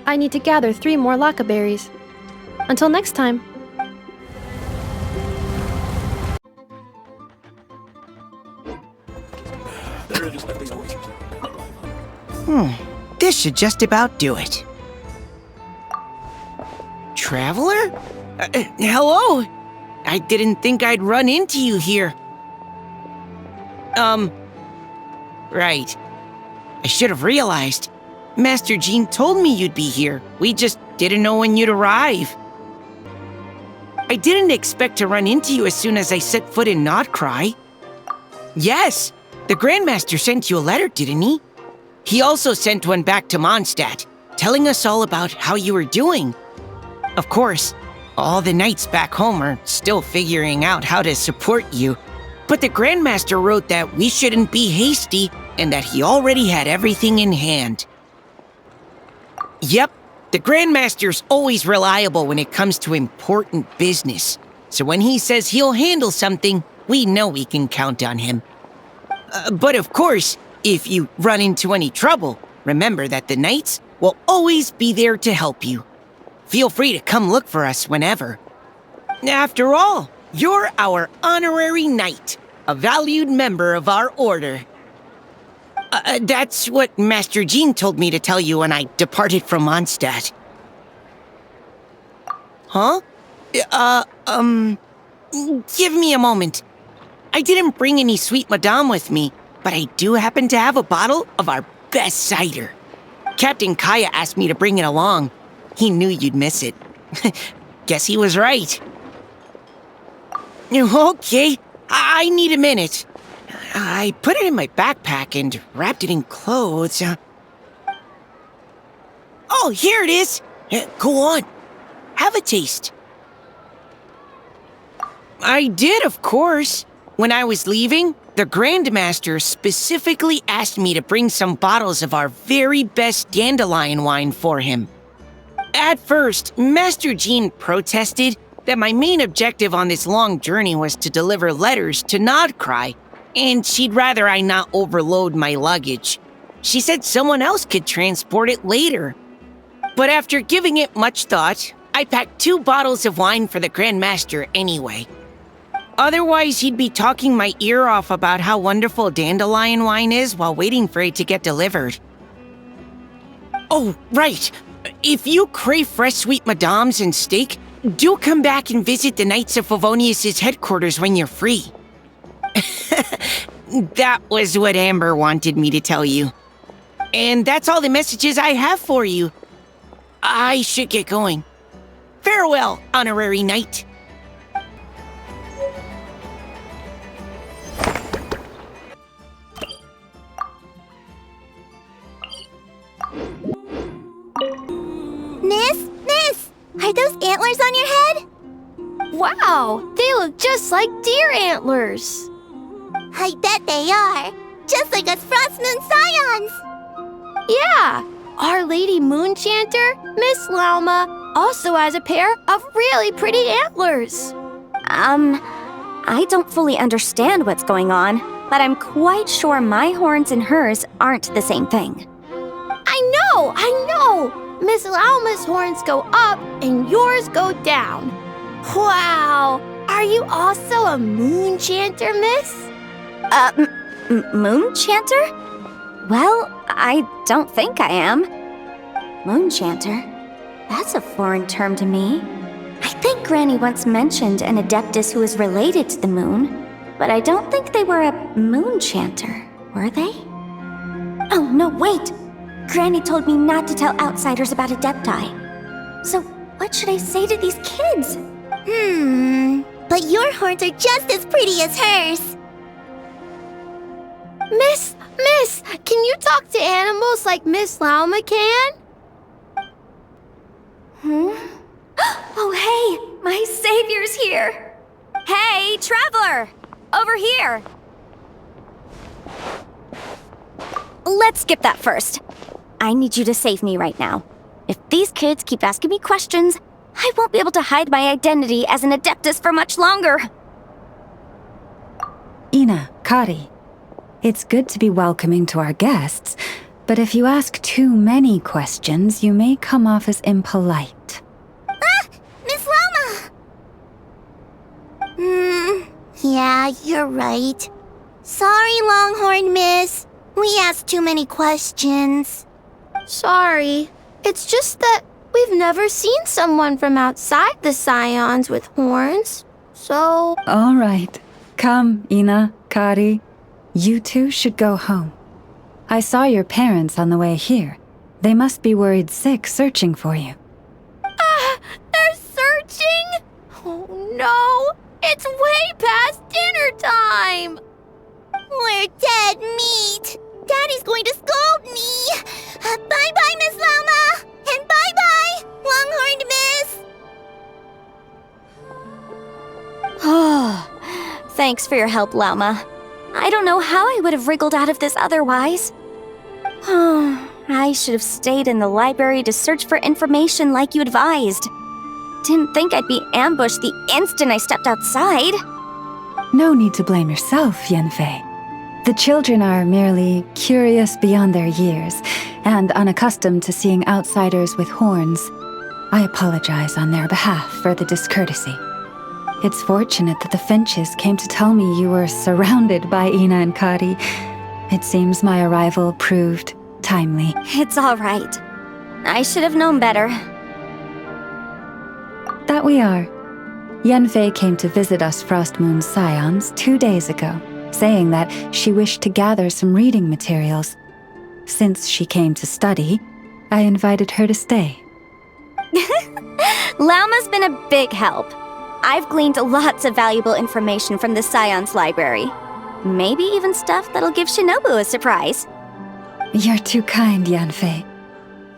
I need to gather 3 more laka berries. Until next time. This should just about do it. Traveler? Hello? I didn't think I'd run into you here. Right. I should have realized. Master Jean told me you'd be here. We just didn't know when you'd arrive. I didn't expect to run into you as soon as I set foot in Nodcry. Yes, the Grandmaster sent you a letter, didn't he? He also sent one back to Mondstadt, telling us all about how you were doing. Of course, all the knights back home are still figuring out how to support you, but the Grandmaster wrote that we shouldn't be hasty and that he already had everything in hand. Yep, the Grandmaster's always reliable when it comes to important business, so when he says he'll handle something, we know we can count on him. But of course, if you run into any trouble, remember that the knights will always be there to help you. Feel free to come look for us whenever. After all, you're our honorary knight, a valued member of our order. That's what Master Jean told me to tell you when I departed from Mondstadt. Huh? Give me a moment. I didn't bring any sweet madame with me, but I do happen to have a bottle of our best cider. Captain Kaya asked me to bring it along. He knew you'd miss it. Guess he was right. Okay, I need a minute. I put it in my backpack and wrapped it in clothes. Oh, here it is. Go on. Have a taste. I did, of course. When I was leaving, the Grandmaster specifically asked me to bring some bottles of our very best dandelion wine for him. At first, Master Jean protested that my main objective on this long journey was to deliver letters to Nodcry, and she'd rather I not overload my luggage. She said someone else could transport it later. But after giving it much thought, I packed 2 bottles of wine for the Grand Master anyway. Otherwise, he'd be talking my ear off about how wonderful dandelion wine is while waiting for it to get delivered. Oh, right. If you crave fresh sweet madams and steak, do come back and visit the Knights of Favonius' headquarters when you're free. That was what Amber wanted me to tell you. And that's all the messages I have for you. I should get going. Farewell, honorary knight. Miss, are those antlers on your head? Wow, they look just like deer antlers. I bet they are. Just like us Frost Moon Scions. Yeah, Our Lady Moonchanter, Miss Lauma, also has a pair of really pretty antlers. I don't fully understand what's going on, but I'm quite sure my horns and hers aren't the same thing. I know! Miss Lauma's horns go up and yours go down. Wow! Are you also a Moonchanter, miss? Moonchanter? Well, I don't think I am. Moonchanter? That's a foreign term to me. I think Granny once mentioned an Adeptus who is related to the moon, but I don't think they were a Moonchanter, were they? Oh, no, wait! Granny told me not to tell outsiders about Adepti. So, what should I say to these kids? But your horns are just as pretty as hers. Miss, can you talk to animals like Miss Lauma can? Oh, hey! My savior's here! Hey, traveler! Over here! Let's skip that first. I need you to save me right now. If these kids keep asking me questions, I won't be able to hide my identity as an Adeptus for much longer. Ina, Kari, it's good to be welcoming to our guests, but if you ask too many questions, you may come off as impolite. Miss Lauma! Yeah, you're right. Sorry, Longhorn Miss. We asked too many questions. Sorry. It's just that we've never seen someone from outside the Scions with horns, so... All right. Come, Ina, Kari. You two should go home. I saw your parents on the way here. They must be worried sick searching for you. They're searching? Oh no! It's way past dinner time! We're dead meat. Daddy's going to scold me. Bye-bye, Miss Lauma. And bye-bye, Longhorned Miss. Oh, thanks for your help, Lauma. I don't know how I would have wriggled out of this otherwise. I should have stayed in the library to search for information like you advised. Didn't think I'd be ambushed the instant I stepped outside. No need to blame yourself, Yanfei. The children are merely curious beyond their years and unaccustomed to seeing outsiders with horns. I apologize on their behalf for the discourtesy. It's fortunate that the Finches came to tell me you were surrounded by Ina and Kari. It seems my arrival proved timely. It's all right. I should have known better. That we are. Yanfei came to visit us Frostmoon Scions 2 days ago, saying that she wished to gather some reading materials. Since she came to study, I invited her to stay. Lauma's been a big help. I've gleaned lots of valuable information from the Scion's library. Maybe even stuff that'll give Shinobu a surprise. You're too kind, Yanfei.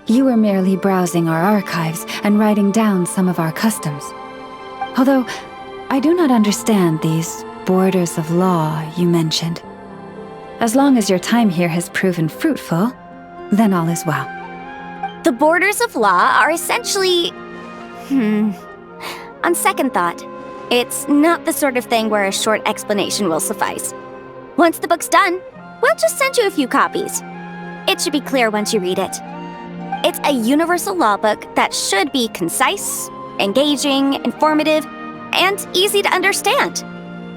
You were merely browsing our archives and writing down some of our customs. Although, I do not understand these borders of law you mentioned. As long as your time here has proven fruitful, then all is well. The borders of law are essentially... On second thought, it's not the sort of thing where a short explanation will suffice. Once the book's done, we'll just send you a few copies. It should be clear once you read it. It's a universal law book that should be concise, engaging, informative, and easy to understand.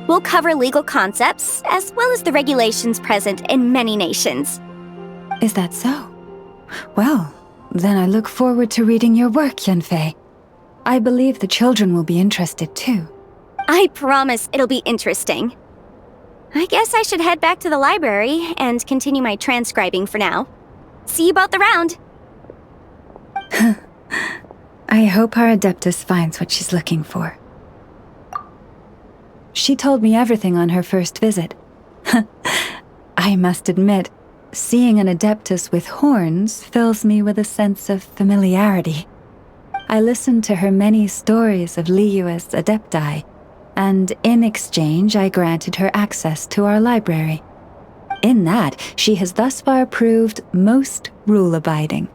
We'll cover legal concepts as well as the regulations present in many nations. Is that so? Well, then I look forward to reading your work, Yunfei. I believe the children will be interested too. I promise it'll be interesting. I guess I should head back to the library and continue my transcribing for now. See you both around. I hope our Adeptus finds what she's looking for. She told me everything on her first visit. I must admit, seeing an Adeptus with horns fills me with a sense of familiarity. I listened to her many stories of Liyue's Adepti, and in exchange I granted her access to our library. In that, she has thus far proved most rule-abiding.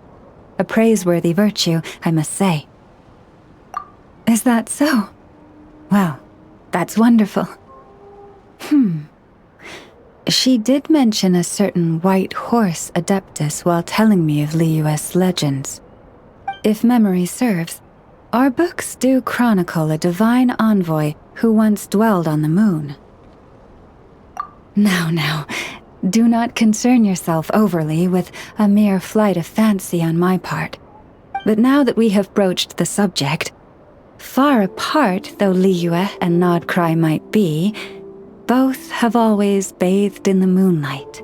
A praiseworthy virtue, I must say. Is that so? Well, that's wonderful. She did mention a certain white horse Adeptus while telling me of Liyue's legends. If memory serves, our books do chronicle a divine envoy who once dwelled on the moon. Now, do not concern yourself overly with a mere flight of fancy on my part. But now that we have broached the subject, far apart though Liyue and Nodcry might be, both have always bathed in the moonlight.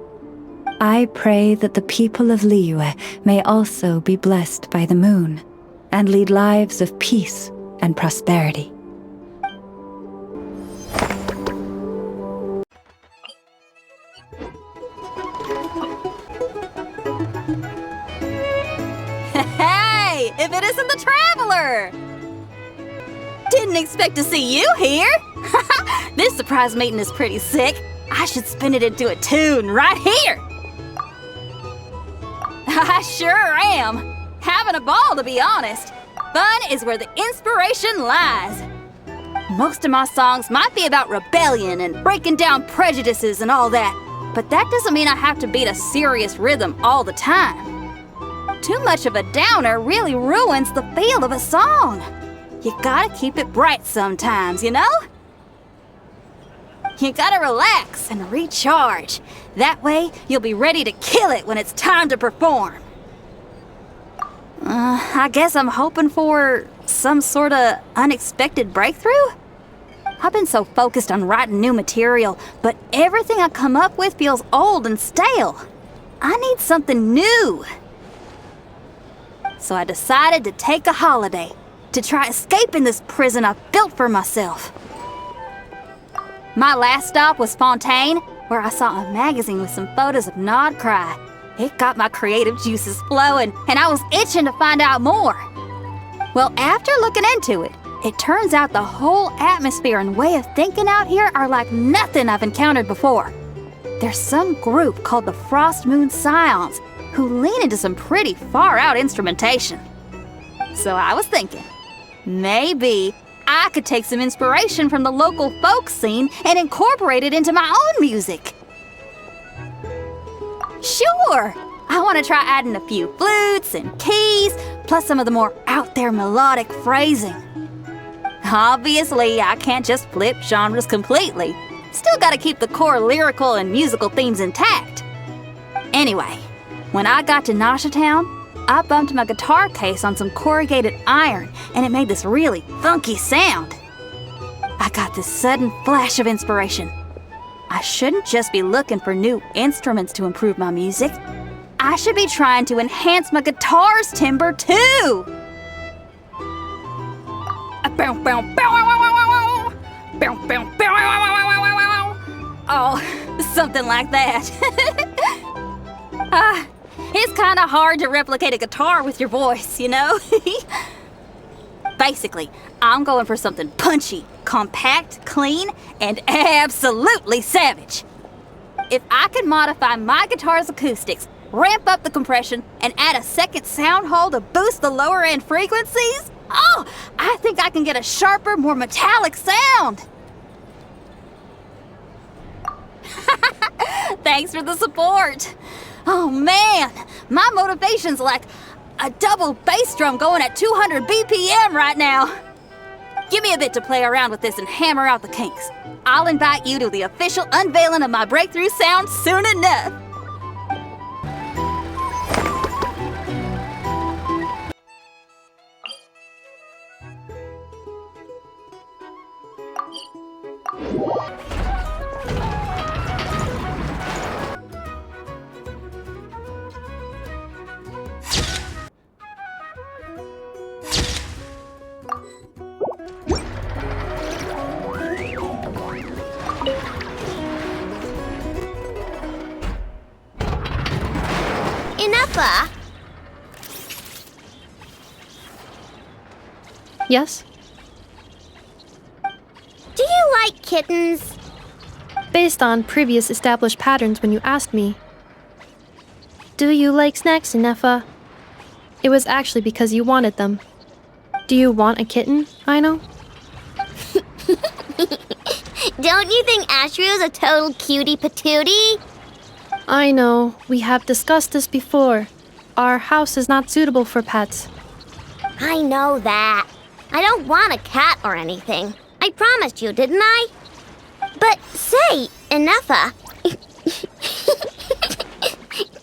I pray that the people of Liyue may also be blessed by the moon, and lead lives of peace and prosperity. Hey, if it isn't the Traveler! Didn't expect to see you here! This surprise meeting is pretty sick. I should spin it into a tune right here! I sure am! Having a ball, to be honest. Fun is where the inspiration lies. Most of my songs might be about rebellion and breaking down prejudices and all that, but that doesn't mean I have to beat a serious rhythm all the time. Too much of a downer really ruins the feel of a song. You gotta keep it bright sometimes, you know? You gotta relax and recharge. That way, you'll be ready to kill it when it's time to perform. I guess I'm hoping for some sort of unexpected breakthrough? I've been so focused on writing new material, but everything I come up with feels old and stale. I need something new. So I decided to take a holiday to try escaping this prison I've built for myself. My last stop was Fontaine, where I saw a magazine with some photos of Nodcry. It got my creative juices flowing, and I was itching to find out more. Well, after looking into it, it turns out the whole atmosphere and way of thinking out here are like nothing I've encountered before. There's some group called the Frost Moon Scions who lean into some pretty far-out instrumentation. So I was thinking, maybe I could take some inspiration from the local folk scene and incorporate it into my own music. Sure! I want to try adding a few flutes and keys, plus some of the more out-there melodic phrasing. Obviously, I can't just flip genres completely. Still gotta keep the core lyrical and musical themes intact. Anyway, when I got to Nasha Town, I bumped my guitar case on some corrugated iron, and it made this really funky sound. I got this sudden flash of inspiration. I shouldn't just be looking for new instruments to improve my music. I should be trying to enhance my guitar's timbre too! Oh, something like that. It's kinda hard to replicate a guitar with your voice, you know? Basically, I'm going for something punchy, compact, clean, and absolutely savage. If I could modify my guitar's acoustics, ramp up the compression, and add a second sound hole to boost the lower end frequencies, oh, I think I can get a sharper, more metallic sound. Thanks for the support. Oh man, my motivation's like a double bass drum going at 200 BPM right now. Give me a bit to play around with this and hammer out the kinks. I'll invite you to the official unveiling of my breakthrough sound soon enough. Enough. Yes? Do you like kittens? Based on previous established patterns when you asked me. Do you like snacks, Nefa? It was actually because you wanted them. Do you want a kitten, Aino? Don't you think Ashru's a total cutie patootie? I know, we have discussed this before. Our house is not suitable for pets. I know that. I don't want a cat or anything. I promised you, didn't I? But say, Enougha,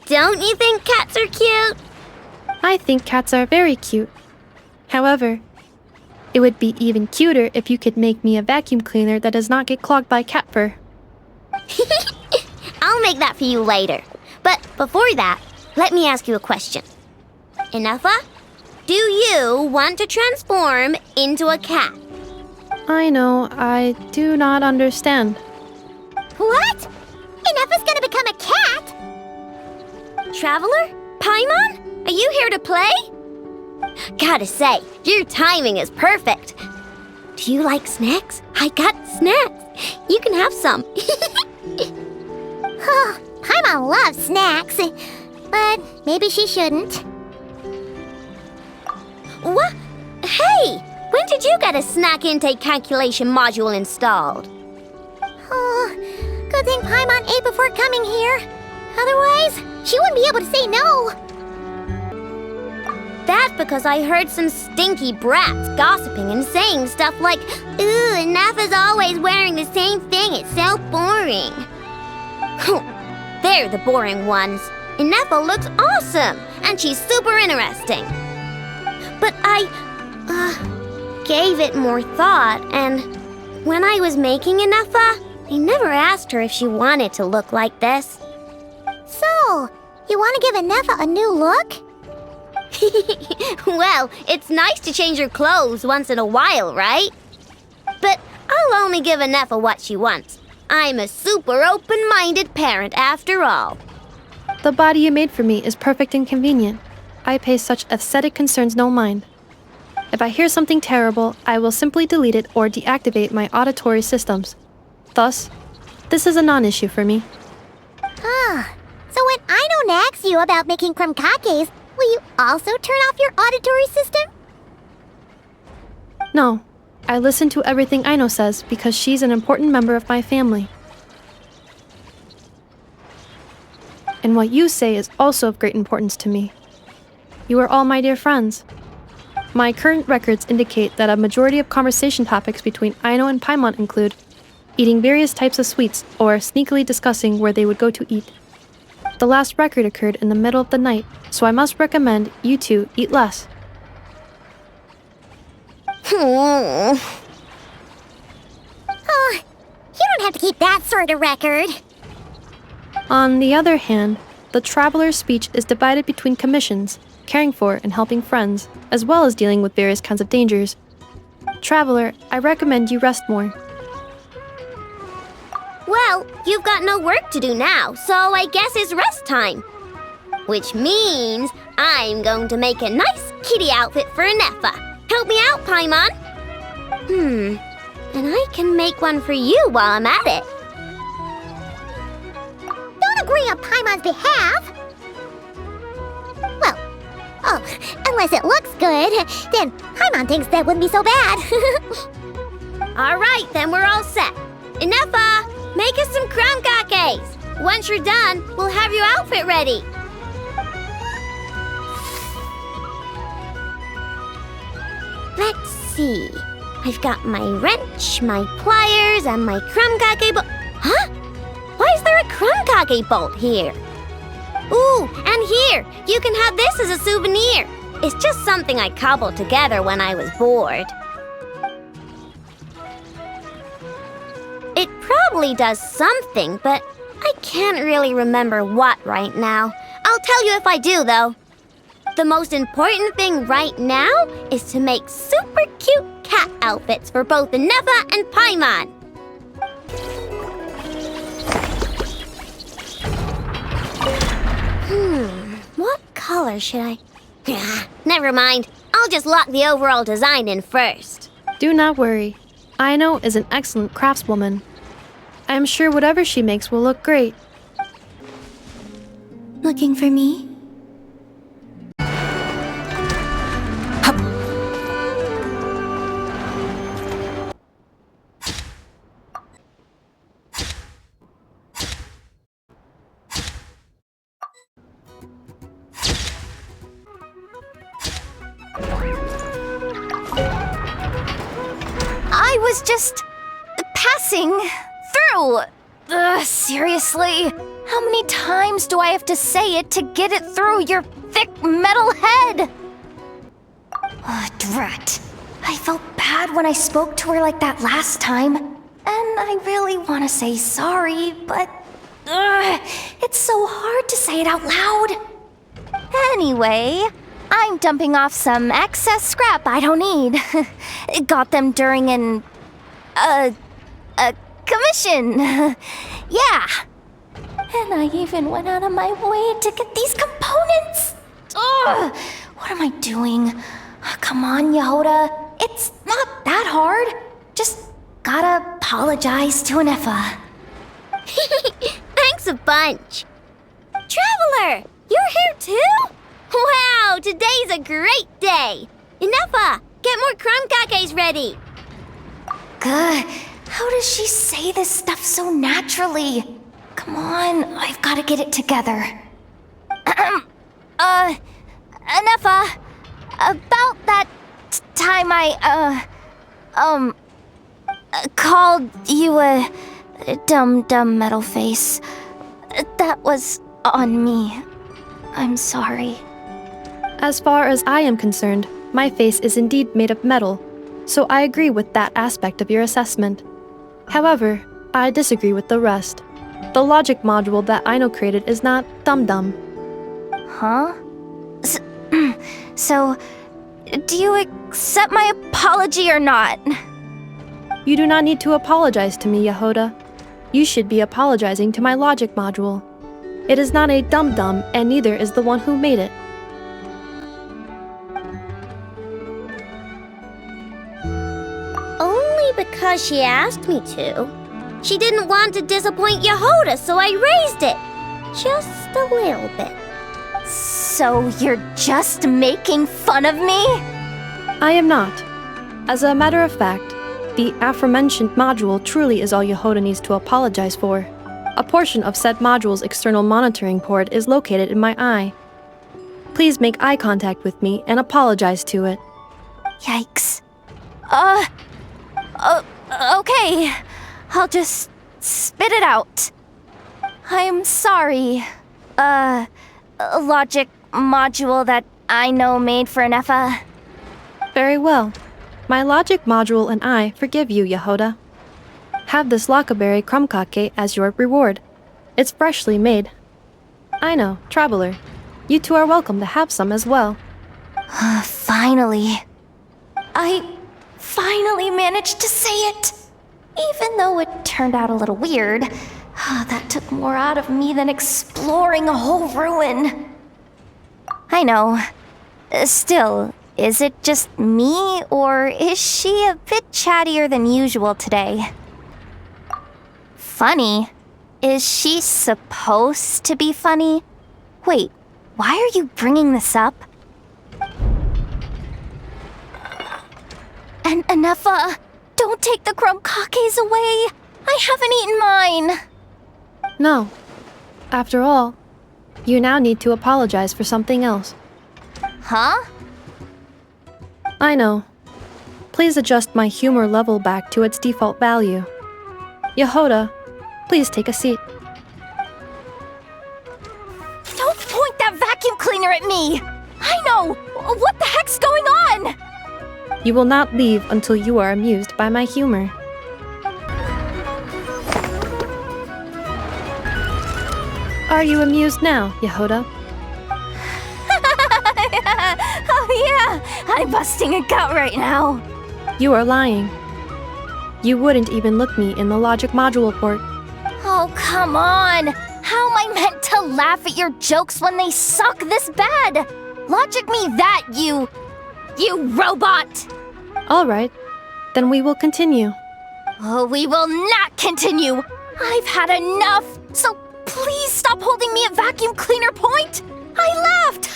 don't you think cats are cute? I think cats are very cute. However, it would be even cuter if you could make me a vacuum cleaner that does not get clogged by cat fur. I'll make that for you later. But before that, let me ask you a question. Enougha, do you want to transform into a cat? I know, I do not understand. What? Enougha's gonna become a cat? Traveler? Paimon? Are you here to play? Gotta say, your timing is perfect. Do you like snacks? I got snacks. You can have some. Paimon loves snacks, but maybe she shouldn't. What? Hey! When did you get a snack intake calculation module installed? Oh, good thing Paimon ate before coming here. Otherwise, she wouldn't be able to say no. That's because I heard some stinky brats gossiping and saying stuff like, "Ooh, Enougha's always wearing the same thing, it's so boring." They're the boring ones. Enougha looks awesome, and she's super interesting. But I gave it more thought, and when I was making Enougha, I never asked her if she wanted to look like this. So, you want to give Enougha a new look? Well, it's nice to change her clothes once in a while, right? But I'll only give Enougha what she wants. I'm a super open-minded parent after all. The body you made for me is perfect and convenient. I pay such aesthetic concerns no mind. If I hear something terrible, I will simply delete it or deactivate my auditory systems. Thus, this is a non-issue for me. So when I don't ask you about making crumcakes, will you also turn off your auditory system? No, I listen to everything Aino says because she's an important member of my family. And what you say is also of great importance to me. You are all my dear friends. My current records indicate that a majority of conversation topics between Aino and Paimon include eating various types of sweets or sneakily discussing where they would go to eat. The last record occurred in the middle of the night, so I must recommend you two eat less. Oh, you don't have to keep that sort of record. On the other hand, the traveler's speech is divided between commissions, caring for and helping friends, as well as dealing with various kinds of dangers. Traveler, I recommend you rest more. Well, you've got no work to do now, so I guess it's rest time. Which means I'm going to make a nice kitty outfit for Enoha. Help me out, Paimon. And I can make one for you while I'm at it. Don't agree on Paimon's behalf. Well, unless it looks good, then Paimon thinks that wouldn't be so bad. All right, then we're all set. Enoha, make us some crumcakes. Once you're done, we'll have your outfit ready. Let's see. I've got my wrench, my pliers, and my crumb-kake bolt. Huh? Why is there a crumb-kake bolt here? Ooh, and here, you can have this as a souvenir. It's just something I cobbled together when I was bored. It probably does something, but I can't really remember what right now. I'll tell you if I do, though. The most important thing right now is to make super cute cat outfits for both Nefa and Paimon. What color should I... Never mind. I'll just lock the overall design in first. Do not worry. Aino is an excellent craftswoman. I am sure whatever she makes will look great. Looking for me? I was just passing through. Seriously? How many times do I have to say it to get it through your thick metal head? Drat. I felt bad when I spoke to her like that last time. And I really want to say sorry, but it's so hard to say it out loud. Anyway, I'm dumping off some excess scrap I don't need. Got them during a commission. Yeah. And I even went out of my way to get these components. What am I doing? Come on, Yehoda. It's not that hard. Just gotta apologize to Nefa. Thanks a bunch. Traveler, you're here too? Wow, today's a great day. Nefa, get more crumb-kakes ready. Good. How does she say this stuff so naturally? Come on, I've got to get it together. Nefa, about that time I, called you a dumb metal face. That was on me. I'm sorry. As far as I am concerned, my face is indeed made of metal, so I agree with that aspect of your assessment. However, I disagree with the rest. The logic module that Aino created is not dumb. Huh? So, do you accept my apology or not? You do not need to apologize to me, Yehoda. You should be apologizing to my logic module. It is not a dumb, and neither is the one who made it. Only because she asked me to. She didn't want to disappoint Yehoda, so I raised it. Just a little bit. So you're just making fun of me? I am not. As a matter of fact, the aforementioned module truly is all Yehoda needs to apologize for. A portion of said module's external monitoring port is located in my eye. Please make eye contact with me and apologize to it. Yikes. Okay. I'll just spit it out. I'm sorry. Logic module that I know made for Nefa. Very well. My logic module and I forgive you, Yehoda. Have this lockaberry crumb-kake as your reward. It's freshly made. I know, Traveler. You two are welcome to have some as well. Finally. I finally managed to say it. Even though it turned out a little weird. That took more out of me than exploring a whole ruin. I know. Still, is it just me, or is she a bit chattier than usual today? Funny? Is she supposed to be funny? Wait, why are you bringing this up? And Nefa, don't take the crumb-kakes away. I haven't eaten mine. No, After all, you now need to apologize for something else. Huh? I know. Please adjust my humor level back to its default value. Yehoda, please take a seat. Don't point that vacuum cleaner at me! I know! What the heck's going on? You will not leave until you are amused by my humor. Are you amused now, Yehoda? Oh yeah, I'm busting a gut right now. You are lying. You wouldn't even look me in the logic module port. Oh, come on! How am I meant to laugh at your jokes when they suck this bad? Logic me that, you robot! Alright, then we will continue. Oh, we will not continue! I've had enough, so please stop holding me at vacuum cleaner point! I laughed,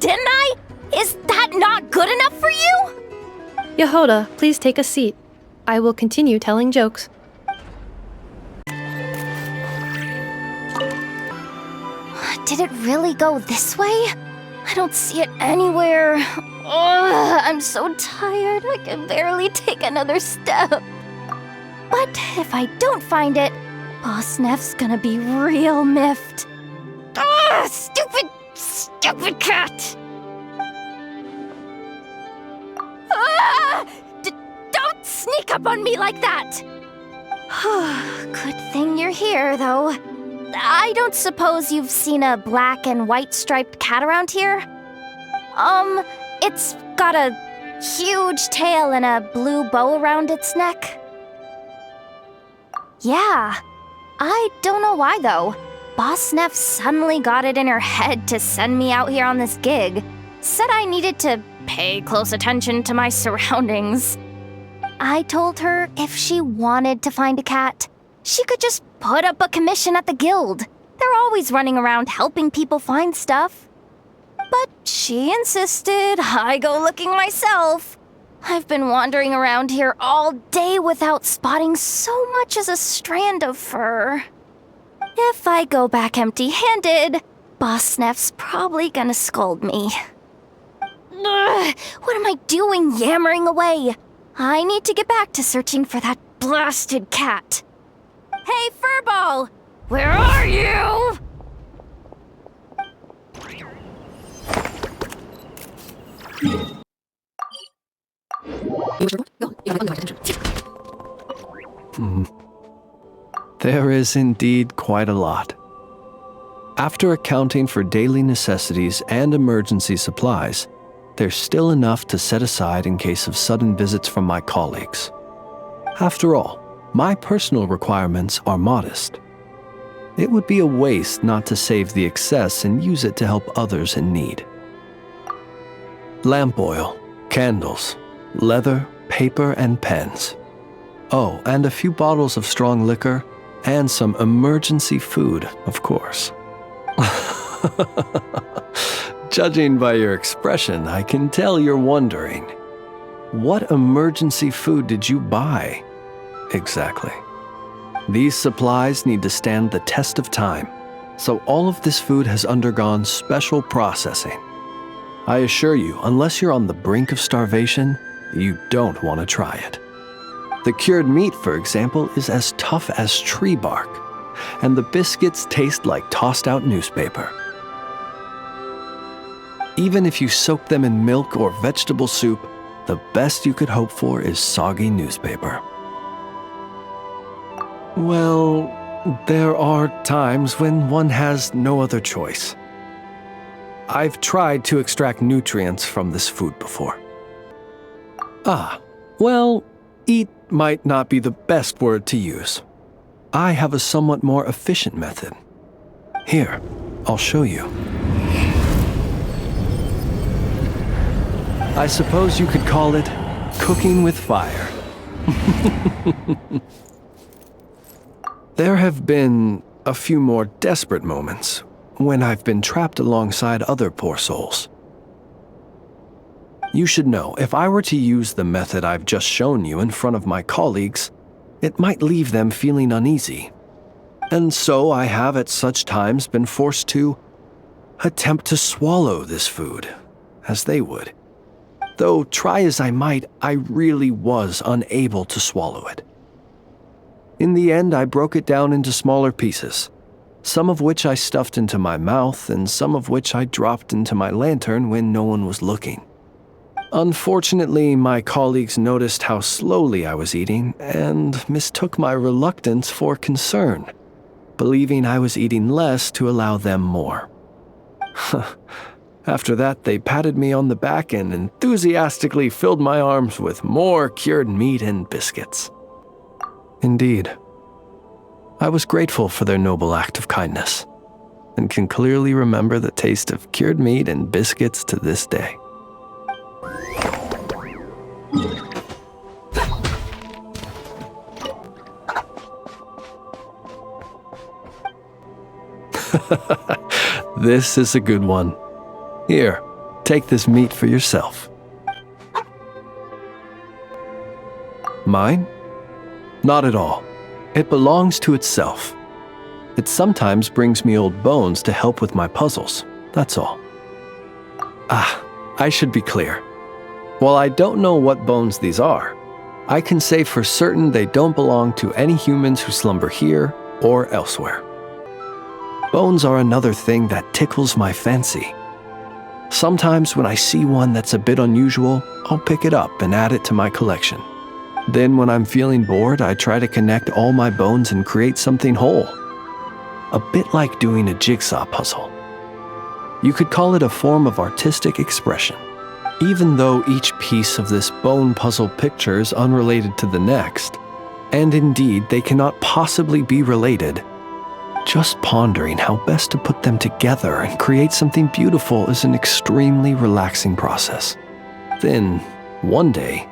didn't I? Is that not good enough for you? Yehoda, please take a seat. I will continue telling jokes. Did it really go this way? I don't see it anywhere. Ugh, I'm so tired, I can barely take another step. But if I don't find it, Boss Neff's gonna be real miffed. Ugh, stupid cat! Ah! Don't sneak up on me like that! Good thing you're here, though. I don't suppose you've seen a black and white striped cat around here? It's got a huge tail and a blue bow around its neck. Yeah. I don't know why, though. Boss Neff suddenly got it in her head to send me out here on this gig. Said I needed to pay close attention to my surroundings. I told her if she wanted to find a cat, she could just put up a commission at the guild. They're always running around helping people find stuff. But she insisted I go looking myself. I've been wandering around here all day without spotting so much as a strand of fur. If I go back empty-handed, Boss Neff's probably gonna scold me. Ugh, what am I doing yammering away? I need to get back to searching for that blasted cat. Hey, Furball! Where are you? There is indeed quite a lot. After accounting for daily necessities and emergency supplies, there's still enough to set aside in case of sudden visits from my colleagues. After all, my personal requirements are modest. It would be a waste not to save the excess and use it to help others in need. Lamp oil, candles, leather, paper, and pens. Oh, and a few bottles of strong liquor, and some emergency food, of course. Judging by your expression, I can tell you're wondering, what emergency food did you buy? Exactly. These supplies need to stand the test of time, so all of this food has undergone special processing. I assure you, unless you're on the brink of starvation, you don't want to try it. The cured meat, for example, is as tough as tree bark, and the biscuits taste like tossed-out newspaper. Even if you soak them in milk or vegetable soup, the best you could hope for is soggy newspaper. Well, there are times when one has no other choice. I've tried to extract nutrients from this food before. Well, eat might not be the best word to use. I have a somewhat more efficient method. Here, I'll show you. I suppose you could call it cooking with fire. There have been a few more desperate moments when I've been trapped alongside other poor souls. You should know, if I were to use the method I've just shown you in front of my colleagues, it might leave them feeling uneasy. And so I have at such times been forced to attempt to swallow this food, as they would. Though try as I might, I really was unable to swallow it. In the end, I broke it down into smaller pieces, some of which I stuffed into my mouth and some of which I dropped into my lantern when no one was looking. Unfortunately, my colleagues noticed how slowly I was eating and mistook my reluctance for concern, believing I was eating less to allow them more. After that, they patted me on the back and enthusiastically filled my arms with more cured meat and biscuits. Indeed, I was grateful for their noble act of kindness, and can clearly remember the taste of cured meat and biscuits to this day. This is a good one. Here, take this meat for yourself. Mine? Not at all. It belongs to itself. It sometimes brings me old bones to help with my puzzles, that's all. I should be clear. While I don't know what bones these are, I can say for certain they don't belong to any humans who slumber here or elsewhere. Bones are another thing that tickles my fancy. Sometimes when I see one that's a bit unusual, I'll pick it up and add it to my collection. Then when I'm feeling bored, I try to connect all my bones and create something whole. A bit like doing a jigsaw puzzle. You could call it a form of artistic expression. Even though each piece of this bone puzzle picture is unrelated to the next, and indeed they cannot possibly be related, just pondering how best to put them together and create something beautiful is an extremely relaxing process. Then, one day,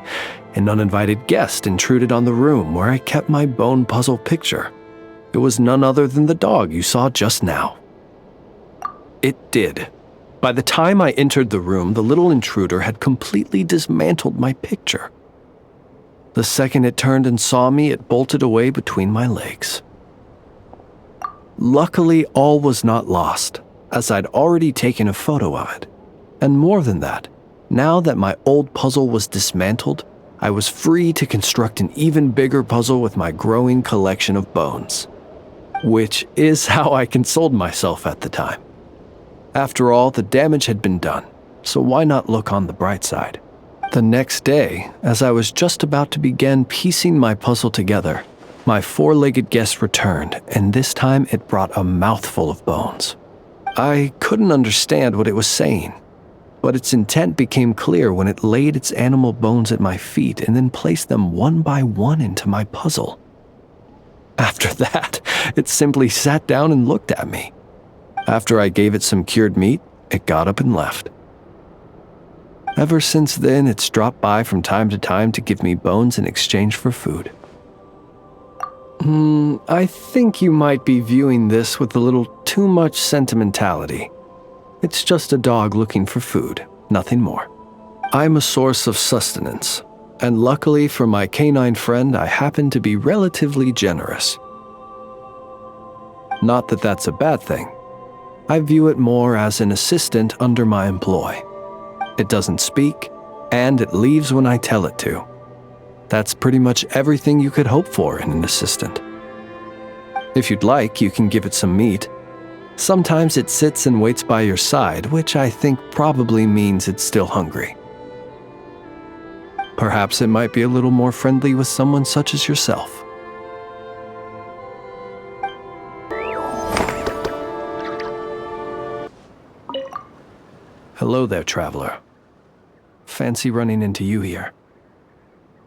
an uninvited guest intruded on the room where I kept my bone puzzle picture. It was none other than the dog you saw just now. It did. By the time I entered the room, the little intruder had completely dismantled my picture. The second it turned and saw me, it bolted away between my legs. Luckily, all was not lost, as I'd already taken a photo of it. And more than that, now that my old puzzle was dismantled, I was free to construct an even bigger puzzle with my growing collection of bones. Which is how I consoled myself at the time. After all, the damage had been done, so why not look on the bright side? The next day, as I was just about to begin piecing my puzzle together, my four-legged guest returned, and this time it brought a mouthful of bones. I couldn't understand what it was saying, but its intent became clear when it laid its animal bones at my feet and then placed them one by one into my puzzle. After that, it simply sat down and looked at me. After I gave it some cured meat, it got up and left. Ever since then, it's dropped by from time to time to give me bones in exchange for food. I think you might be viewing this with a little too much sentimentality. It's just a dog looking for food, nothing more. I'm a source of sustenance, and luckily for my canine friend, I happen to be relatively generous. Not that that's a bad thing. I view it more as an assistant under my employ. It doesn't speak, and it leaves when I tell it to. That's pretty much everything you could hope for in an assistant. If you'd like, you can give it some meat. Sometimes it sits and waits by your side, which I think probably means it's still hungry. Perhaps it might be a little more friendly with someone such as yourself. Hello there, traveler. Fancy running into you here.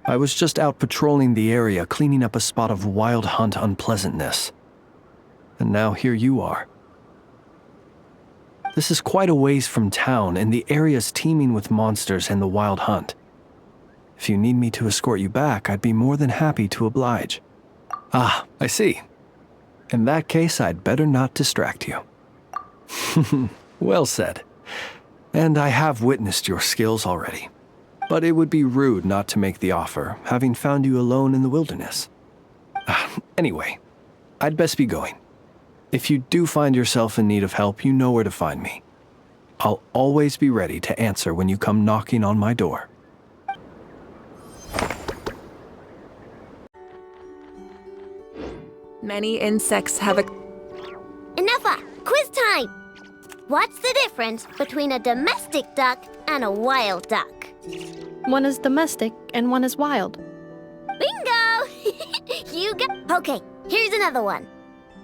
I was just out patrolling the area, cleaning up a spot of wild hunt unpleasantness. And now here you are. This is quite a ways from town, and the area's teeming with monsters and the wild hunt. If you need me to escort you back, I'd be more than happy to oblige. Ah, I see. In that case, I'd better not distract you. Well said. And I have witnessed your skills already. But it would be rude not to make the offer, having found you alone in the wilderness. Anyway, I'd best be going. If you do find yourself in need of help, you know where to find me. I'll always be ready to answer when you come knocking on my door. Many insects have a... Enough! Quiz time! What's the difference between a domestic duck and a wild duck? One is domestic and one is wild. Bingo! You got... Okay, here's another one.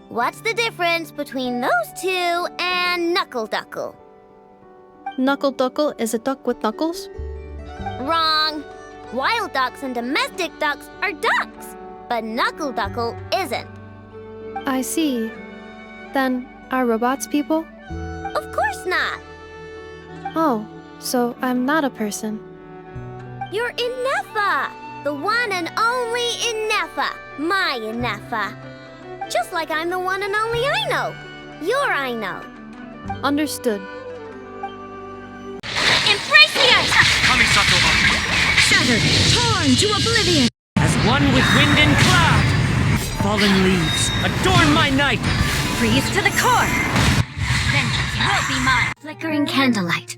What's the difference between those two and knuckle-duckle? Knuckle-duckle is a duck with knuckles? Wrong! Wild ducks and domestic ducks are ducks, but knuckle-duckle isn't. I see. Then, are robots people? Of course not! Oh, so I'm not a person. You're Inefa! The one and only Inefa! My Inefa! Just like I'm the one and only Aino! Your Aino! Understood. Embrace Kamisato Shattered, torn to oblivion! as one with wind and cloud. Fallen leaves, adorn my night. Freeze to the core! Vengeance will be mine. Flickering candlelight.